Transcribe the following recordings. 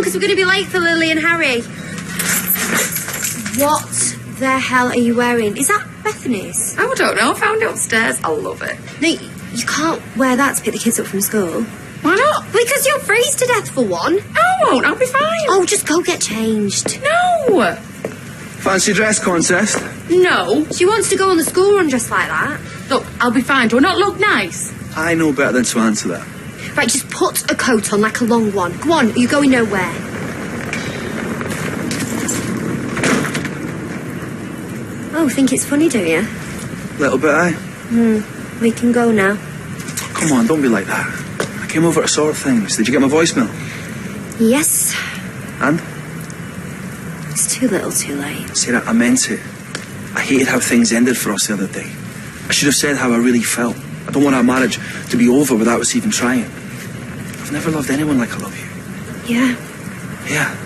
because we're going to be late for Lily and Harry. What the hell are you wearing? Is that Bethany's? Oh, I don't know. I found it upstairs. I love it. No, you can't wear that to pick the kids up from school. Why not? Because you'll freeze to death for one. I won't. I'll be fine. Oh, just go get changed. No. Fancy dress contest? No. She wants to go on the school run just like that. Look, I'll be fine. Do I not look nice? I know better than to answer that. Right, just put a coat on, like a long one. Go on, you're going nowhere. Oh, think it's funny, do you? Little bit, aye? We can go now. Come on, don't be like that. I came over to sort things. Did you get my voicemail? Yes. And? It's too little, too late. Sarah, I meant it. I hated how things ended for us the other day. I should have said how I really felt. I don't want our marriage to be over without us even trying. I've never loved anyone like I love you. Yeah. Yeah.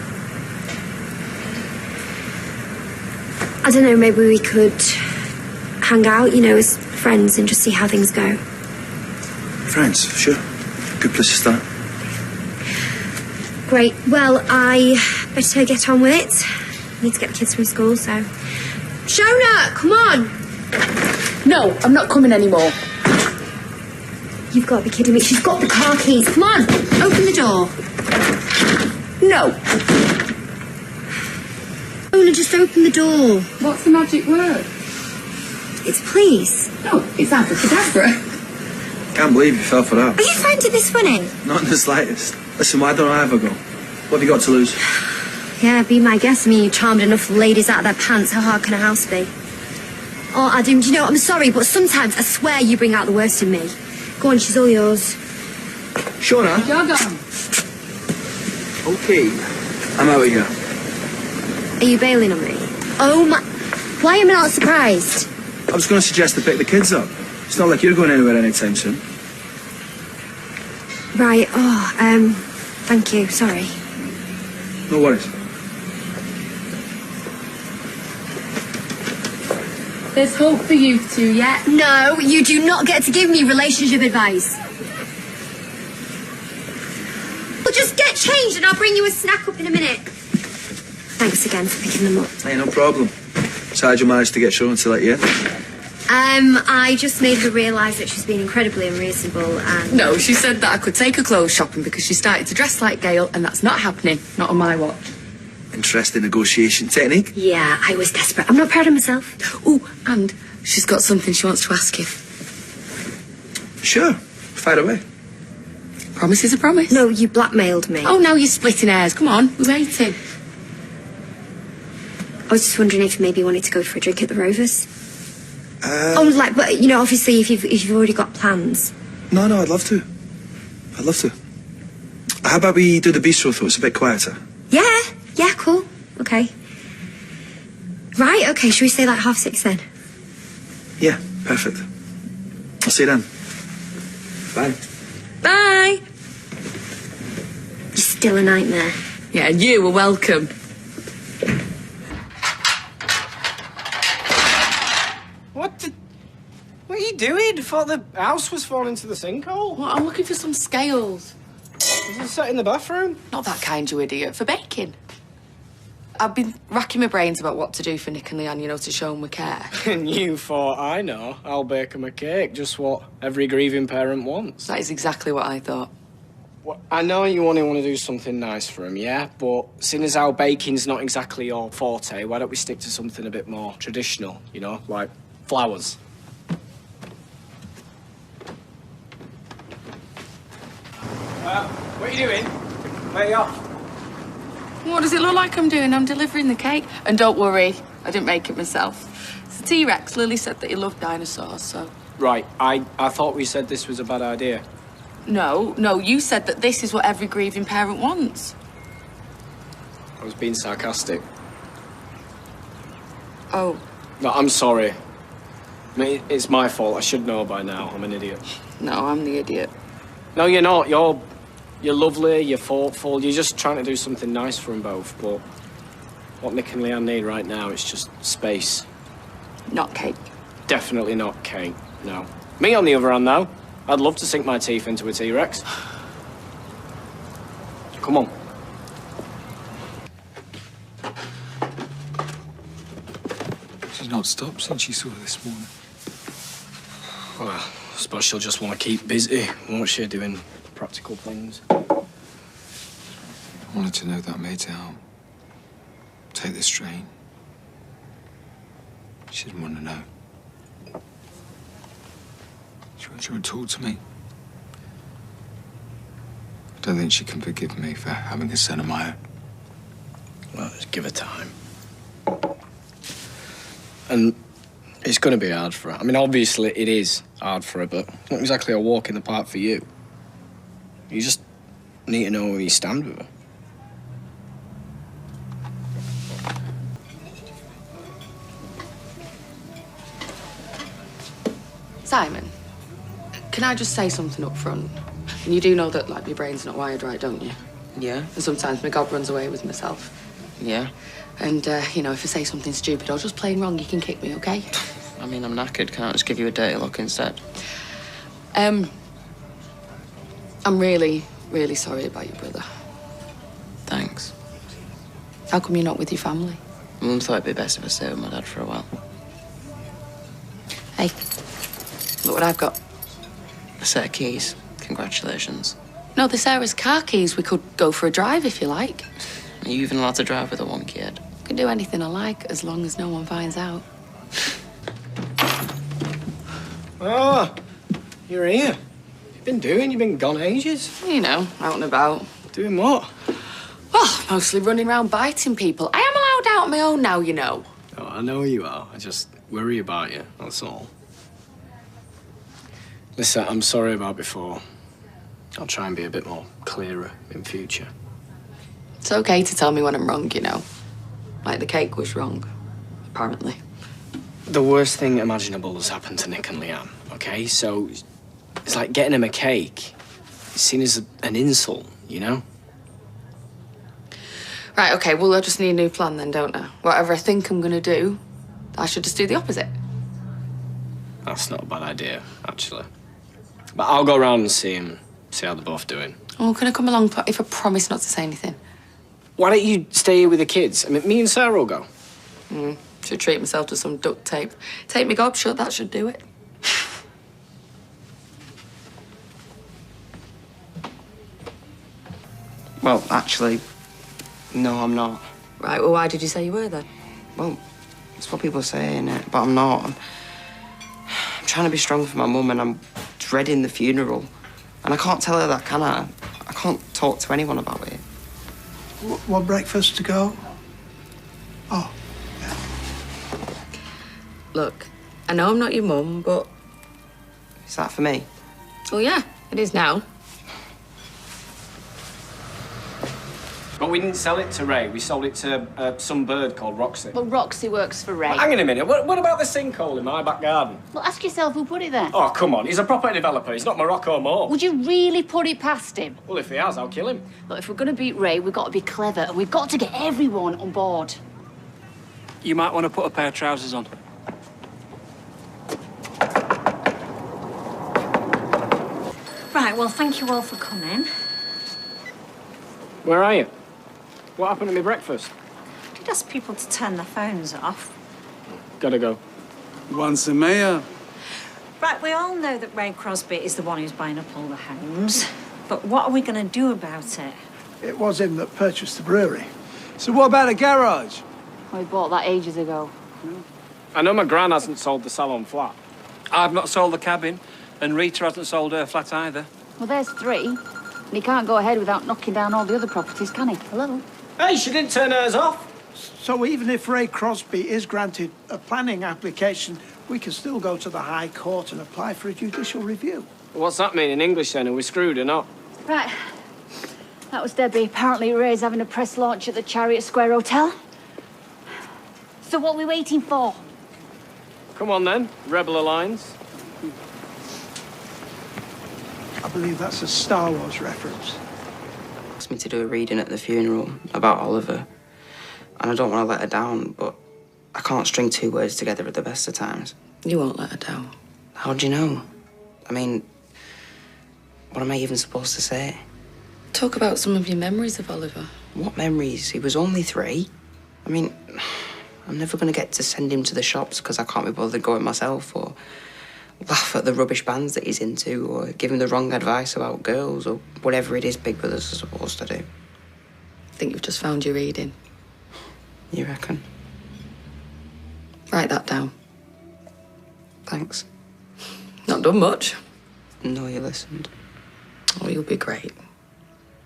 I don't know, maybe we could hang out, you know, as friends and just see how things go. Friends, sure. Good place to start. Great. Well, I better get on with it. I need to get the kids from school, so... Shona, come on! No, I'm not coming anymore. You've got to be kidding me. She's got the car keys. Come on, open the door. No. Shona, just open the door. What's the magic word? It's please. No, it's abracadabra. Can't believe you fell for that. Are you finding this funny? Not in the slightest. Listen, why don't I ever go? What have you got to lose? Yeah, be my guest. I mean, you charmed enough ladies out of their pants. How hard can a house be? Oh, Adam, do you know, I'm sorry, but sometimes I swear you bring out the worst in me. Go on, she's all yours. Shona? Jog on. Okay. I'm out of here. Are you bailing on me? Oh, my... Why am I not surprised? I was going to suggest to pick the kids up. It's not like you're going anywhere anytime soon. Right, thank you, sorry. No worries. There's hope for you two yet. No, you do not get to give me relationship advice. Well, just get changed and I'll bring you a snack up in a minute. Thanks again for picking them up. Hey, no problem. So how'd you manage to get Shona to let you in? I just made her realise that she's been incredibly unreasonable and... No, she said that I could take her clothes shopping because she started to dress like Gail, and that's not happening. Not on my watch. Interesting negotiation technique. Yeah, I was desperate. I'm not proud of myself. Oh, and she's got something she wants to ask you. Sure. Fire away. Promise is a promise. No, you blackmailed me. Oh, now you're splitting hairs. Come on, we're waiting. I was just wondering if you maybe wanted to go for a drink at the Rovers. But, you know, obviously, if you've already got plans. No, I'd love to. I'd love to. How about we do the bistro though? It's a bit quieter. Yeah, cool. Okay. Right, okay, should we say like 6:30 then? Yeah, perfect. I'll see you then. Bye. Bye. You're still a nightmare. Yeah, and you were welcome. What are you doing? I thought the house was falling into the sinkhole. Well, I'm looking for some scales. Was it set in the bathroom? Not that kind, you idiot. For baking. I've been racking my brains about what to do for Nick and Leanne, you know, to show them we care. And you thought, I know, I'll bake them a cake, just what every grieving parent wants. That is exactly what I thought. Well, I know you only want to do something nice for them, yeah? But seeing as how baking's not exactly your forte, why don't we stick to something a bit more traditional, you know, like flowers? What are you doing? Where are you off? What does it look like I'm doing? I'm delivering the cake. And don't worry, I didn't make it myself. It's a T-Rex. Lily said that he loved dinosaurs, so... Right, I thought we said this was a bad idea. No, you said that this is what every grieving parent wants. I was being sarcastic. Oh. No, I'm sorry. I mean, it's my fault. I should know by now. I'm an idiot. No, I'm the idiot. No, you're not. You're lovely, you're thoughtful. You're just trying to do something nice for them both. But what Nick and Leanne need right now is just space. Not cake. Definitely not cake, no. Me, on the other hand, though, I'd love to sink my teeth into a T-Rex. Come on. not stopped since she saw her this morning? Well, I suppose she'll just want to keep busy, won't she, doing practical things? I wanted to know that I made to help. Take this train. She didn't want to know. She won't talk to me. I don't think she can forgive me for having a son of my own. Well, just give her time. And it's going to be hard for her. I mean, obviously it is hard for her, but it's not exactly a walk in the park for you. You just need to know where you stand with her. Simon, can I just say something up front? And you do know that, like, my brain's not wired right, don't you? Yeah, And sometimes my gob runs away with myself. yeah. And, you know, if I say something stupid or just plain wrong, you can kick me, OK? I mean, I'm knackered. Can't I just give you a dirty look instead? I'm really, really sorry about your brother. Thanks. How come you're not with your family? Mum thought it'd be best if I stayed with my dad for a while. Hey, look what I've got. A set of keys. Congratulations. No, they're Sarah's car keys. We could go for a drive if you like. Are you even allowed to drive with a wonky head? I can do anything I like as long as no one finds out. Ah, you're here. You've been doing? You've been gone ages. You know, out and about. Doing what? Well, mostly running around biting people. I am allowed out on my own now, you know. Oh, I know you are. I just worry about you, that's all. Listen, I'm sorry about before. I'll try and be a bit more clearer in future. It's okay to tell me when I'm wrong, you know. Like the cake was wrong, apparently. The worst thing imaginable has happened to Nick and Leanne, okay? So it's like getting him a cake. It's seen as an insult, you know? Right, okay, well, I just need a new plan then, don't I? Whatever I think I'm gonna do, I should just do the opposite. That's not a bad idea, actually. But I'll go round and see him, see how they're both doing. Oh, can I come along if I promise not to say anything? Why don't you stay here with the kids? I mean, me and Sarah will go. Should treat myself to some duct tape. Take me gob shut, that should do it. Well, actually, no, I'm not. Right, well, why did you say you were then? Well, it's what people say, innit? But I'm not. I'm trying to be strong for my mum and I'm dreading the funeral. And I can't tell her that, can I? I can't talk to anyone about it. Want breakfast to go? Oh, Look, I know I'm not your mum, but... Is that for me? Oh, yeah, it is now. But we didn't sell it to Ray. We sold it to some bird called Roxy. Well, Roxy works for Ray. Hang on a minute. What about the sinkhole in my back garden? Well, ask yourself who put it there. Oh, come on. He's a proper developer. He's not Morocco Moore. Would you really put it past him? Well, if he has, I'll kill him. Look, if we're going to beat Ray, we've got to be clever and we've got to get everyone on board. You might want to put a pair of trousers on. Right, well, thank you all for coming. Where are you? What happened to my breakfast? I did ask people to turn their phones off. Gotta go. Once the mayor. Right, we all know that Ray Crosby is the one who's buying up all the homes. But what are we going to do about it? it was him that purchased the brewery. So what about a garage? We bought that ages ago. I know my gran hasn't sold the salon flat. I've not sold the cabin, and Rita hasn't sold her flat either. Well, there's three. And he can't go ahead without knocking down all the other properties, can he? Hello? Hey, she didn't turn hers off. So even if Ray Crosby is granted a planning application, we can still go to the High Court and apply for a judicial review. What's that mean in English then? Are we screwed or not? Right. That was Debbie. Apparently Ray's having a press launch at the Chariot Square Hotel. So what are we waiting for? Come on then, Rebel Alliance. I believe that's a Star Wars reference. Asked me to do a reading at the funeral about Oliver. And I don't want to let her down, but I can't string two words together at the best of times. You won't let her down. How do you know? I mean, what am I even supposed to say? Talk about some of your memories of Oliver. What memories? He was only 3. I mean, I'm never going to get to send him to the shops because I can't be bothered going myself, or laugh at the rubbish bands that he's into, or give him the wrong advice about girls, or whatever it is Big Brother's supposed to do. I think you've just found your reading. You reckon? Write that down. Thanks. Not done much. No, you listened. Oh, you'll be great.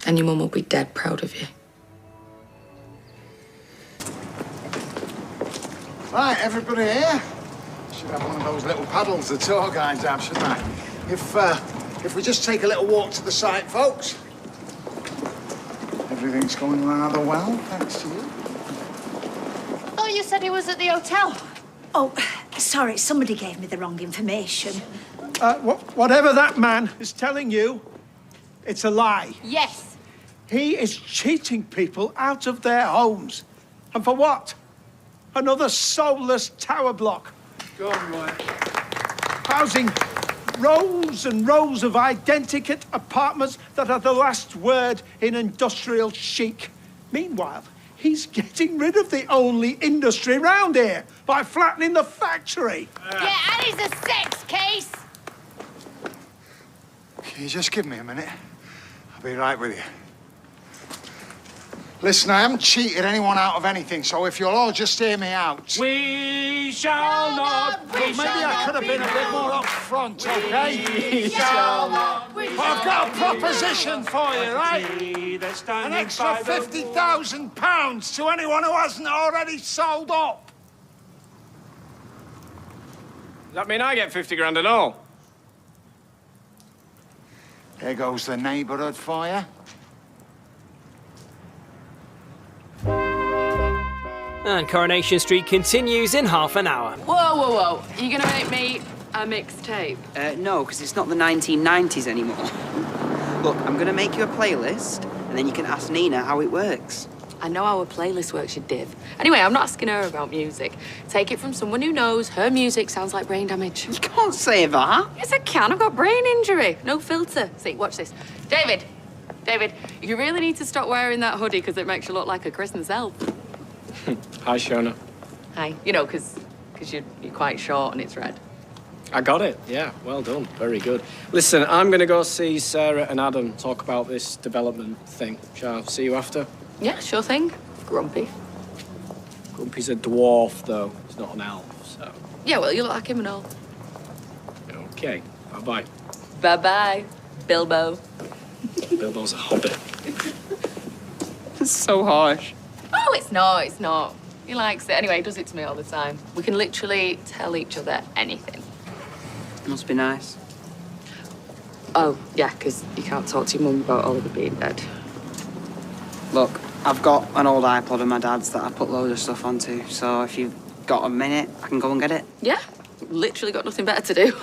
And your mum will be dead proud of you. Right, everybody here? Should have one of those little paddles the tour guides have, shouldn't I? If we just take a little walk to the site, folks. Everything's going rather well, thanks to you. Oh, you said he was at the hotel. Oh, sorry, somebody gave me the wrong information. Whatever that man is telling you, it's a lie. Yes. He is cheating people out of their homes. And for what? Another soulless tower block. Go on, Roy. Housing rows and rows of identical apartments that are the last word in industrial chic. Meanwhile, he's getting rid of the only industry round here by flattening the factory. Yeah, and he's a sex case. Can you just give me a minute? I'll be right with you. Listen, I haven't cheated anyone out of anything, so if you'll all just hear me out. We shall not. Maybe I could have been a bit more up front, okay? We shall not. But I've got a proposition for you, right? An extra £50,000 to anyone who hasn't already sold up. Does that mean I get 50 grand and all? There goes the neighbourhood for you. And Coronation Street continues in half an hour. Whoa, whoa, whoa. Are you going to make me a mixtape? No, because it's not the 1990s anymore. Look, I'm going to make you a playlist, and then you can ask Nina how it works. I know how a playlist works, you div. Anyway, I'm not asking her about music. Take it from someone who knows her music sounds like brain damage. You can't say that. Yes, I can. I've got brain injury. No filter. See, watch this. David, you really need to stop wearing that hoodie because it makes you look like a Christmas elf. Hi, Shona. Hi. You know, because you're quite short and it's red. I got it. Yeah, well done. Very good. Listen, I'm going to go see Sarah and Adam talk about this development thing. Shall I see you after? Yeah, sure thing. Grumpy. Grumpy's a dwarf, though. He's not an elf, so... Yeah, well, you look like him and all. OK. Bye-bye. Bye-bye, Bilbo. Bilbo's a hobbit. It's so harsh. Oh, it's not. He likes it. Anyway, he does it to me all the time. We can literally tell each other anything. Must be nice. Oh, yeah, because you can't talk to your mum about Oliver being dead. Look, I've got an old iPod of my dad's that I put loads of stuff onto, so if you've got a minute, I can go and get it. Yeah, literally got nothing better to do.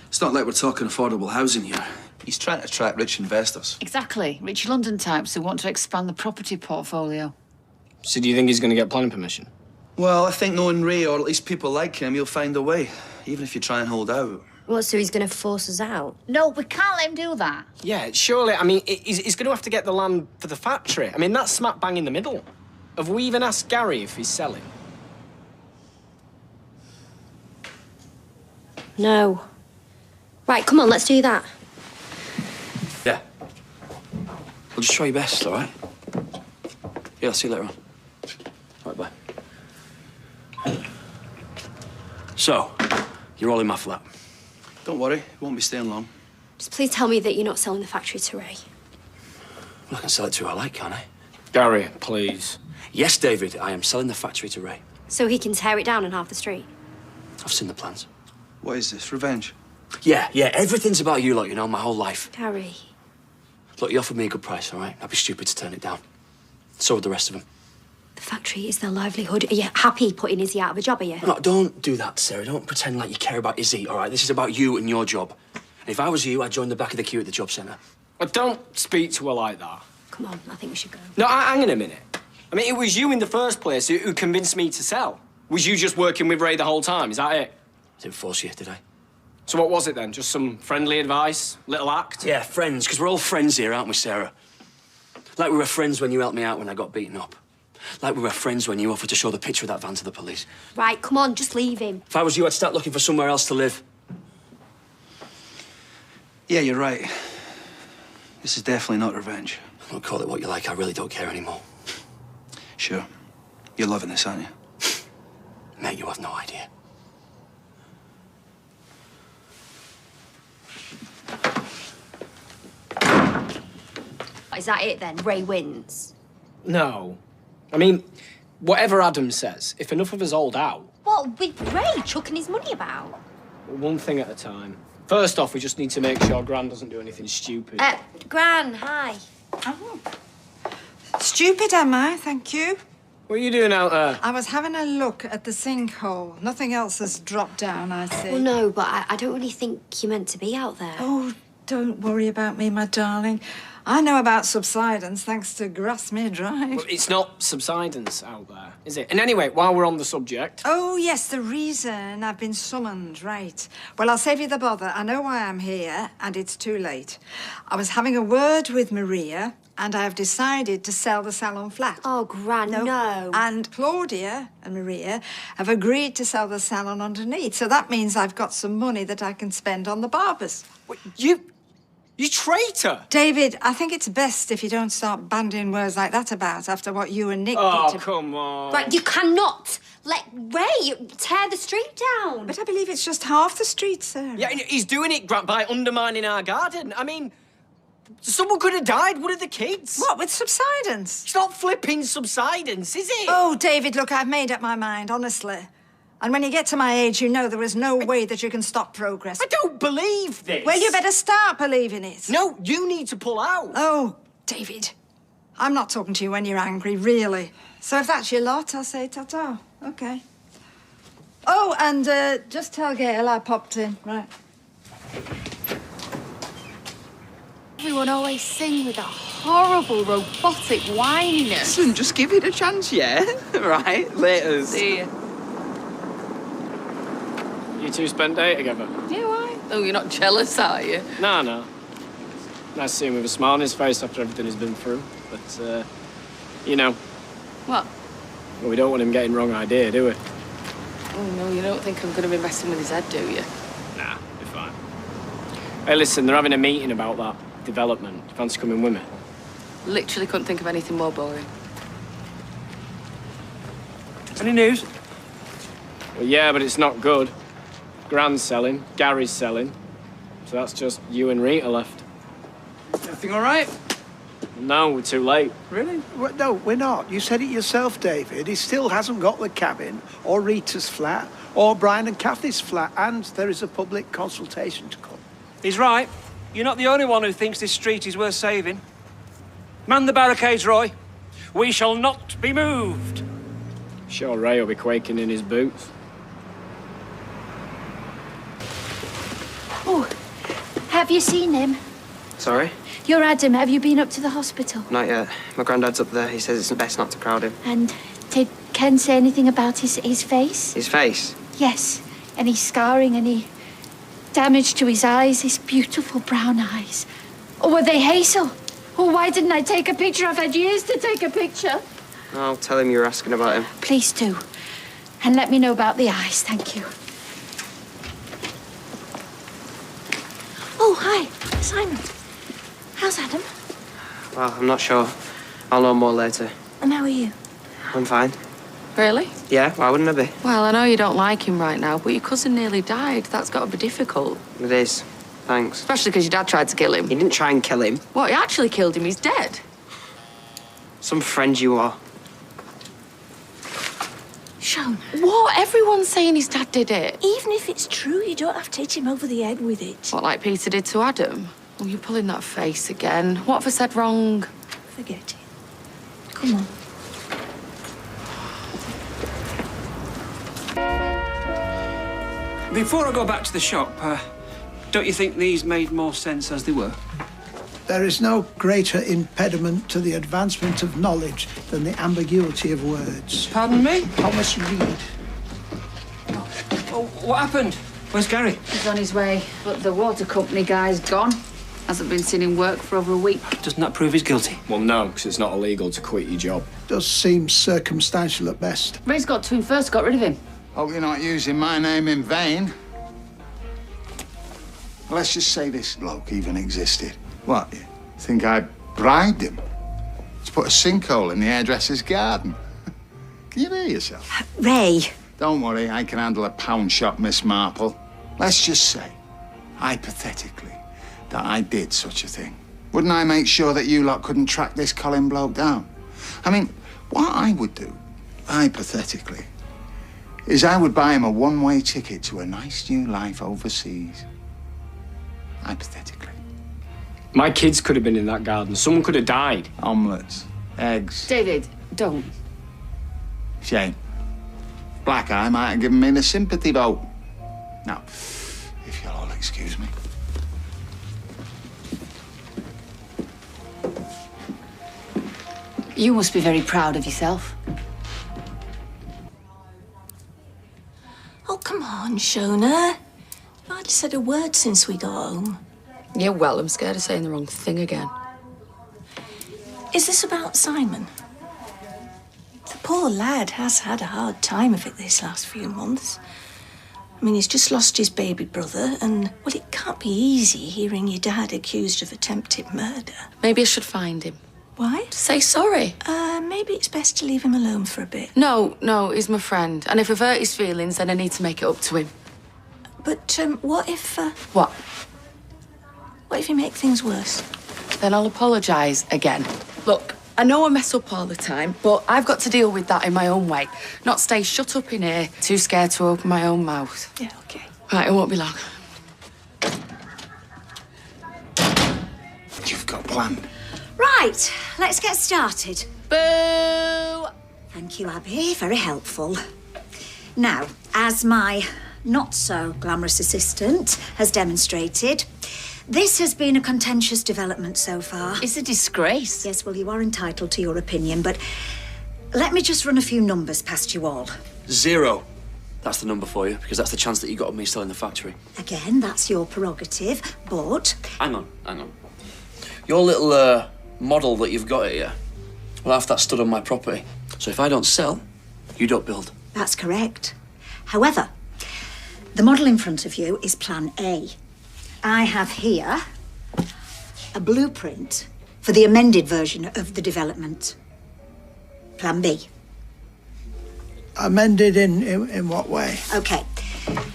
It's not like we're talking affordable housing here. He's trying to attract rich investors. Exactly. Rich London types who want to expand the property portfolio. So do you think he's going to get planning permission? Well, I think knowing Ray, or at least people like him, he'll find a way, even if you try and hold out. What, so he's going to force us out? No, we can't let him do that. Yeah, surely. I mean, he's going to have to get the land for the factory. I mean, that's smack bang in the middle. Have we even asked Gary if he's selling? No. Right, come on, let's do that. Yeah. Well, just try your best, all right? Yeah, I'll see you later on. Right, bye. So, you're all in my flat. Don't worry, we won't be staying long. Just please tell me that you're not selling the factory to Ray. Well, I can sell it to who I like, can't I? Gary, please. Yes, David, I am selling the factory to Ray. So he can tear it down and half the street? I've seen the plans. What is this, revenge? Yeah, everything's about you lot, you know, my whole life. Gary. Look, you offered me a good price, all right? I'd be stupid to turn it down. So would the rest of them. The factory is their livelihood. Are you happy putting Izzy out of a job, are you? No, don't do that, Sarah. Don't pretend like you care about Izzy, all right? This is about you and your job. And if I was you, I'd join the back of the queue at the job centre. Well, don't speak to her like that. Come on, I think we should go. No, hang on a minute. I mean, it was you in the first place who convinced me to sell. Was you just working with Ray the whole time? Is that it? I didn't force you, did I? So what was it then? Just some friendly advice? Little act? Yeah, friends, because we're all friends here, aren't we, Sarah? Like we were friends when you helped me out when I got beaten up. Like we were friends when you offered to show the picture of that van to the police. Right, come on, just leave him. If I was you, I'd start looking for somewhere else to live. Yeah, you're right. This is definitely not revenge. Don't call it what you like. I really don't care anymore. Sure. You're loving this, aren't you? Mate, you have no idea. Is that it then? Ray wins? No. I mean, whatever Adam says, if enough of us hold out... What, with Ray chucking his money about? One thing at a time. First off, we just need to make sure Gran doesn't do anything stupid. Gran, hi. Oh. Stupid, am I? Thank you. What are you doing out there? I was having a look at the sinkhole. Nothing else has dropped down, I see. Well, no, but I don't really think you're meant to be out there. Oh, don't worry about me, my darling. I know about subsidence thanks to Grasmere Drive. Well, it's not subsidence out there, is it? And anyway, while we're on the subject... Oh, yes, the reason I've been summoned, right. Well, I'll save you the bother. I know why I'm here, and it's too late. I was having a word with Maria, and I have decided to sell the salon flat. Oh, Gran, no. And Claudia and Maria have agreed to sell the salon underneath, so that means I've got some money that I can spend on the barbers. Wait, you traitor! David, I think it's best if you don't start bandying words like that about after what you and Nick Oh, did to... come on. Right, you cannot let Ray tear the street down. But I believe it's just half the street, sir. Yeah, and he's doing it by undermining our garden. I mean, someone could have died, one of the kids. What, with subsidence? It's not flipping subsidence, is it? Oh, David, look, I've made up my mind, honestly. And when you get to my age, you know there is no way that you can stop progress. I don't believe this. Well, you better start believing it. No, you need to pull out. Oh, David, I'm not talking to you when you're angry, really. So if that's your lot, I'll say ta-ta. OK. Oh, and just tell Gail I popped in, right. Everyone always sing with a horrible robotic whininess. Listen, just give it a chance, yeah? Right, later. See ya. You two spent day together? Yeah, why? Oh, you're not jealous, are you? No. Nice to see him with a smile on his face after everything he's been through. But, you know... What? Well, we don't want him getting wrong idea, do we? Oh, no, you don't think I'm going to be messing with his head, do you? Nah, be fine. Hey, listen, they're having a meeting about that development. Do you fancy coming with me? Literally couldn't think of anything more boring. Any news? Well, yeah, but it's not good. Gran's selling, Gary's selling. So that's just you and Rita left. Everything all right? No, we're too late. Really? Well, no, we're not. You said it yourself, David. He still hasn't got the cabin, or Rita's flat, or Brian and Kathy's flat, and there is a public consultation to come. He's right. You're not the only one who thinks this street is worth saving. Man the barricades, Roy. We shall not be moved. Sure, Ray will be quaking in his boots. Oh, have you seen him? Sorry? You're Adam. Have you been up to the hospital? Not yet. My granddad's up there. He says it's best not to crowd him. And did Ken say anything about his face? His face? Yes. Any scarring, any damage to his eyes, his beautiful brown eyes? Or were they hazel? Oh, why didn't I take a picture? I've had years to take a picture. I'll tell him you were asking about him. Please do. And let me know about the eyes. Thank you. Oh, hi. Simon. How's Adam? Well, I'm not sure. I'll know more later. And how are you? I'm fine. Really? Yeah, why wouldn't I be? Well, I know you don't like him right now, but your cousin nearly died. That's got to be difficult. It is. Thanks. Especially because your dad tried to kill him. He didn't try and kill him. What, he actually killed him? He's dead. Some friend you are. Shona. What? Everyone's saying his dad did it. Even if it's true, you don't have to hit him over the head with it. What, like Peter did to Adam? Oh, you're pulling that face again. What have I said wrong? Forget it. Come on. Before I go back to the shop, don't you think these made more sense as they were? There is no greater impediment to the advancement of knowledge than the ambiguity of words. Pardon me? Thomas Reed. Oh, what happened? Where's Gary? He's on his way, but the water company guy's gone. Hasn't been seen in work for over a week. Doesn't that prove he's guilty? Well, no, because it's not illegal to quit your job. Does seem circumstantial at best. Ray's got to him first, got rid of him. Hope you're not using my name in vain. Let's just say this bloke even existed. What, you think I bribed him to put a sinkhole in the hairdresser's garden? Can you hear yourself? Ray. Don't worry, I can handle a pound shop, Miss Marple. Let's just say, hypothetically, that I did such a thing. Wouldn't I make sure that you lot couldn't track this Colin bloke down? I mean, what I would do, hypothetically, is I would buy him a one-way ticket to a nice new life overseas. Hypothetically. My kids could have been in that garden. Someone could have died. Omelettes, eggs. David, don't. Shame. Black Eye might have given me the sympathy vote. Now, if you'll all excuse me. You must be very proud of yourself. Oh, come on, Shona. You've hardly said a word since we got home. Yeah, well, I'm scared of saying the wrong thing again. Is this about Simon? The poor lad has had a hard time of it this last few months. I mean, he's just lost his baby brother, and, well, it can't be easy hearing your dad accused of attempted murder. Maybe I should find him. Why? Say sorry. Maybe it's best to leave him alone for a bit. No, he's my friend. And if I've hurt his feelings, then I need to make it up to him. But, what if... What? What if you make things worse? Then I'll apologise again. Look, I know I mess up all the time, but I've got to deal with that in my own way. Not stay shut up in here, too scared to open my own mouth. Yeah, OK. Right, it won't be long. You've got planned. Right, let's get started. Boo! Thank you, Abby. Very helpful. Now, as my not-so-glamorous assistant has demonstrated, this has been a contentious development so far. It's a disgrace. Yes, well, you are entitled to your opinion, but let me just run a few numbers past you all. 0. That's the number for you, because that's the chance that you got of me selling the factory. Again, that's your prerogative, but... Hang on. Your little, model that you've got here, well, half that stood on my property. So if I don't sell, you don't build. That's correct. However, the model in front of you is Plan A. I have here a blueprint for the amended version of the development. Plan B. Amended in what way? OK.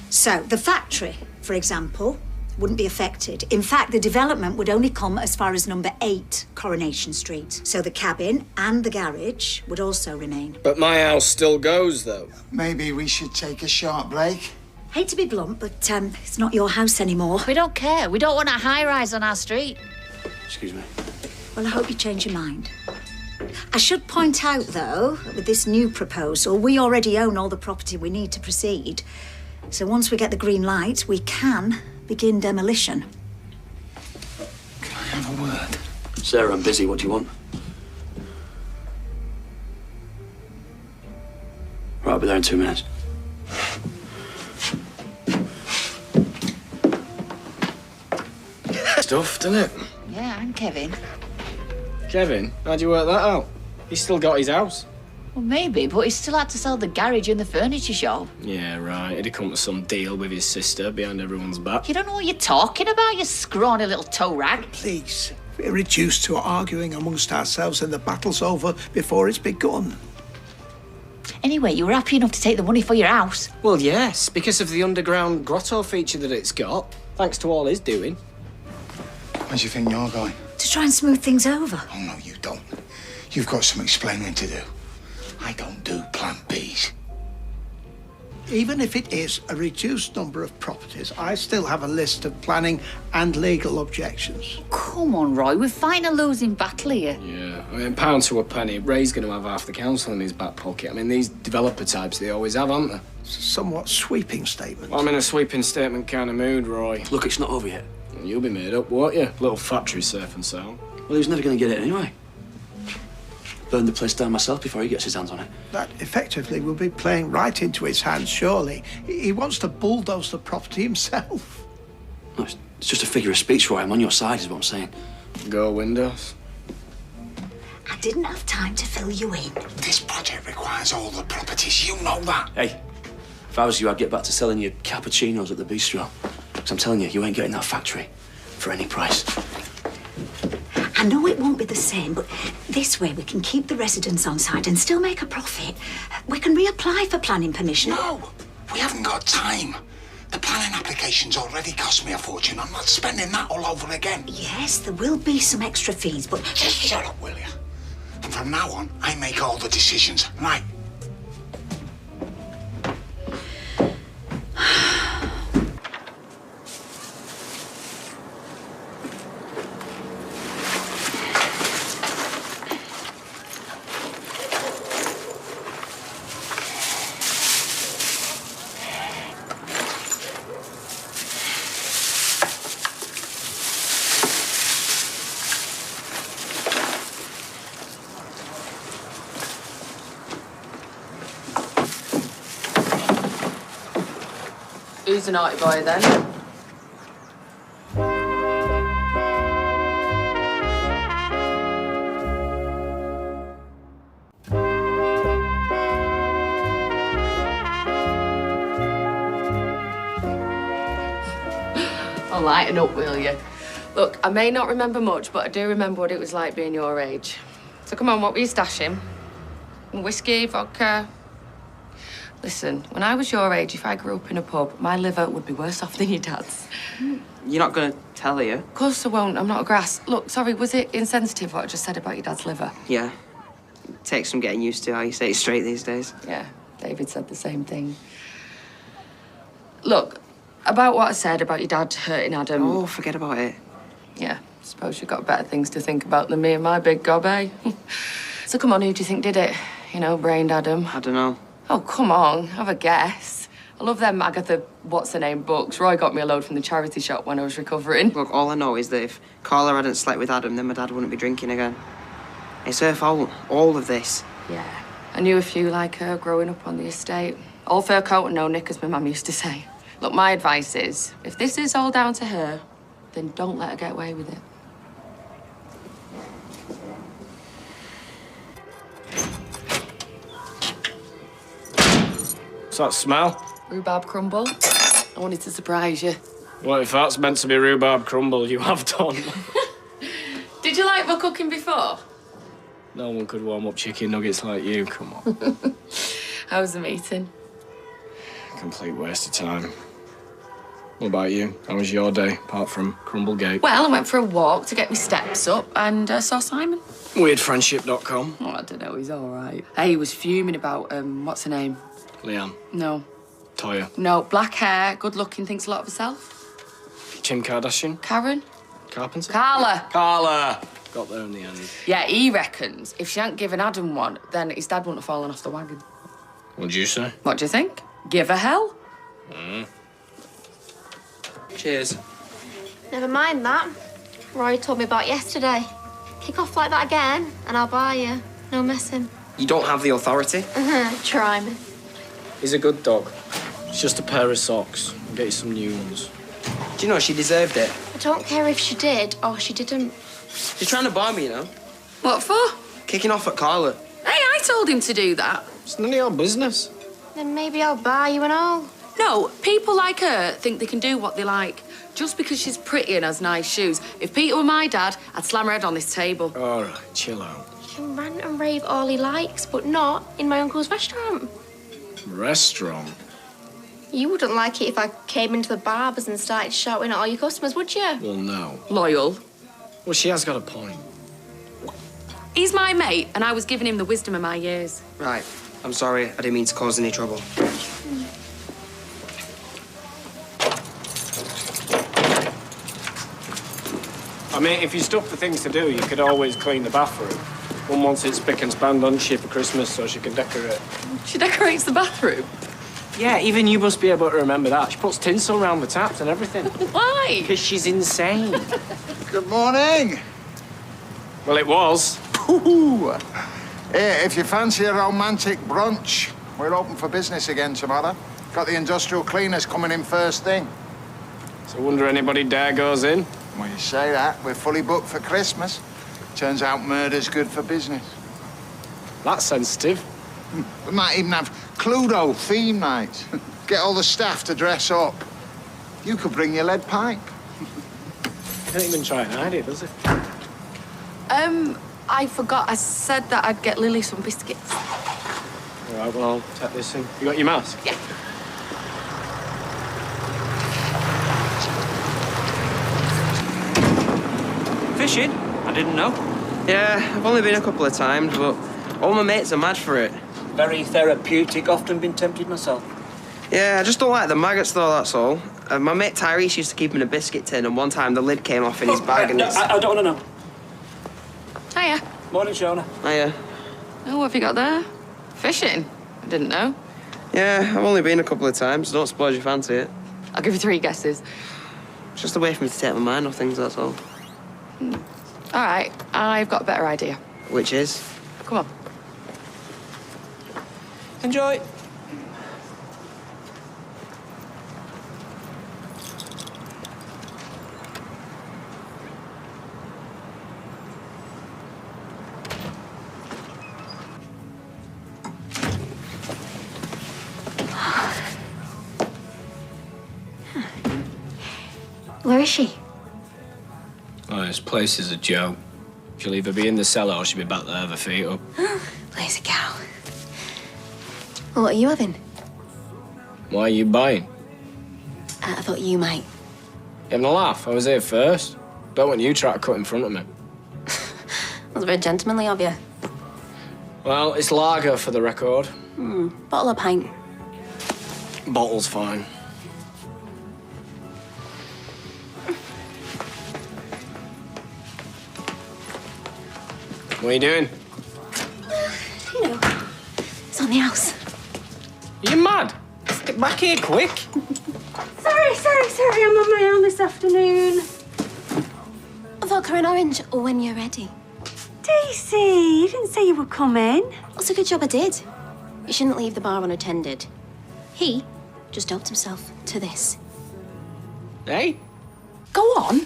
So, the factory, for example, wouldn't be affected. In fact, the development would only come as far as number 8 Coronation Street. So the cabin and the garage would also remain. But my house still goes, though. Maybe we should take a short break. Hate to be blunt, but it's not your house anymore. We don't care. We don't want a high-rise on our street. Excuse me. Well, I hope you change your mind. I should point out, though, that with this new proposal, we already own all the property we need to proceed. So once we get the green light, we can begin demolition. Can I have a word? Sarah, I'm busy. What do you want? Right, I'll be there in 2 minutes. Stuff, doesn't it? Yeah, and Kevin. Kevin, how'd you work that out? He's still got his house. Well, maybe, but he still had to sell the garage and the furniture shop. Yeah, right. He'd have come to some deal with his sister behind everyone's back. You don't know what you're talking about, you scrawny little toe rag. Please, we're reduced to arguing amongst ourselves and the battle's over before it's begun. Anyway, you were happy enough to take the money for your house. Well, yes, because of the underground grotto feature that it's got. Thanks to all his doing. Where do you think you're going? To try and smooth things over. Oh, no, you don't. You've got some explaining to do. I don't do Plan Bs. Even if it is a reduced number of properties, I still have a list of planning and legal objections. Come on, Roy, we're fighting a losing battle here. Yeah, I mean, pound to a penny, Ray's going to have half the council in his back pocket. I mean, these developer types, they always have, aren't they? It's a somewhat sweeping statement. I'm in a sweeping statement kind of mood, Roy. Look, it's not over yet. You'll be made up, won't you? Little factory surf and sell. Well, he was never going to get it anyway. Burn the place down myself before he gets his hands on it. That effectively will be playing right into his hands, surely. He wants to bulldoze the property himself. No, it's It's just a figure of speech, Roy. I'm on your side, is what I'm saying. Go windows. I didn't have time to fill you in. This project requires all the properties. You know that. Hey, if I was you, I'd get back to selling your cappuccinos at the bistro. Because I'm telling you, you ain't getting that factory for any price. I know it won't be the same, but this way we can keep the residents on side and still make a profit. We can reapply for planning permission. No, we haven't got time. The planning application's already cost me a fortune. I'm not spending that all over again. Yes, there will be some extra fees, but... Just shut up, will you? And from now on, I make all the decisions, right? Who's a naughty boy then? Oh, lighten up, will you? Look, I may not remember much, but I do remember what it was like being your age. So come on, what were you stashing? Whiskey, vodka? Listen, when I was your age, if I grew up in a pub, my liver would be worse off than your dad's. You're not going to tell her, you? Of course I won't. I'm not a grass. Look, sorry, was it insensitive what I just said about your dad's liver? Yeah. It takes some getting used to how you say it straight these days. Yeah, David said the same thing. Look, about what I said about your dad hurting Adam... Oh, forget about it. Yeah, I suppose you've got better things to think about than me and my big gob, eh? So come on, who do you think did it? You know, brained Adam. I don't know. Oh, come on, have a guess. I love them Agatha what's-her-name books. Roy got me a load from the charity shop when I was recovering. Look, all I know is that if Carla hadn't slept with Adam, then my dad wouldn't be drinking again. It's her fault, all of this. Yeah, I knew a few like her growing up on the estate. All fur coat and no knick, as my mum used to say. Look, my advice is, if this is all down to her, then don't let her get away with it. What's that smell? Rhubarb crumble. I wanted to surprise you. Well, if that's meant to be rhubarb crumble, you have done. Did you like my cooking before? No one could warm up chicken nuggets like you, come on. How was the meeting? Complete waste of time. What about you? How was your day, apart from Crumblegate? Well, I went for a walk to get my steps up and saw Simon. Weirdfriendship.com. Oh, I don't know, he's all right. Hey, he was fuming about, what's her name? Leanne. No. Toya. No, black hair, good looking, thinks a lot of herself. Kim Kardashian. Karen. Carpenter. Carla. Carla. Got there in the end. Yeah, he reckons if she hadn't given Adam one, then his dad wouldn't have fallen off the wagon. What'd you say? What do you think? Give her hell? Cheers. Never mind that. Roy told me about yesterday. Kick off like that again, and I'll buy you. No messing. You don't have the authority? Try me. He's a good dog. It's just a pair of socks. I'll get you some new ones. Do you know, she deserved it. I don't care if she did or she didn't. She's trying to buy me, you know. What for? Kicking off at Carla. Hey, I told him to do that. It's none of your business. Then maybe I'll buy you and all. No, people like her think they can do what they like. Just because she's pretty and has nice shoes. If Peter were my dad, I'd slam her head on this table. All right, chill out. He can rant and rave all he likes, but not in my uncle's restaurant. Restaurant? You wouldn't like it if I came into the barbers and started shouting at all your customers, would you? Well, no. Loyal. Well, she has got a point. He's my mate, and I was giving him the wisdom of my years. Right. I'm sorry. I didn't mean to cause any trouble. I mean, if you stopped for things to do, you could always clean the bathroom. One wants it spick and span, doesn't she, for Christmas, so she can decorate. She decorates the bathroom? Yeah, even you must be able to remember that. She puts tinsel around the taps and everything. Why? Because she's insane. Good morning. Well, it was. Ooh. Hey, if you fancy a romantic brunch, we're open for business again tomorrow. Got the industrial cleaners coming in first thing. So I wonder anybody dare goes in? When you say that, we're fully booked for Christmas. Turns out murder's good for business. That's sensitive. We might even have Cluedo theme night. Get all the staff to dress up. You could bring your lead pipe. Can't even try and hide it, does it? I forgot. I said that I'd get Lily some biscuits. All right, well, I'll take this in. You got your mask? Yeah. Fishing? I didn't know. Yeah, I've only been a couple of times, but all my mates are mad for it. Very therapeutic, often been tempted myself. Yeah, I just don't like the maggots, though, that's all. My mate Tyrese used to keep them in a biscuit tin, and one time the lid came off in his bag, and it's... I don't want to know. Hiya. Morning, Shona. Hiya. Oh, what have you got there? Fishing? I didn't know. Yeah, I've only been a couple of times. Don't suppose you fancy it. I'll give you 3 guesses. It's just a way for me to take my mind off things, that's all. All right, I've got a better idea. Which is? Come on. Enjoy. Where is she? Oh, this place is a joke. She'll either be in the cellar or she'll be back there with her feet up. Lazy cow. Well, what are you having? Why are you buying? I thought you might. You having a laugh? I was here first. Don't want you trying to cut in front of me. That's very gentlemanly of you. Well, it's lager for the record. Bottle or pint? Bottle's fine. What are you doing? You know, it's on the house. Are you mad? Get back here quick. Sorry, I'm on my own this afternoon. Vodka and orange, or when you're ready. Daisy, you didn't say you were coming. What's a good job I did? You shouldn't leave the bar unattended. He just helped himself to this. Hey? Go on.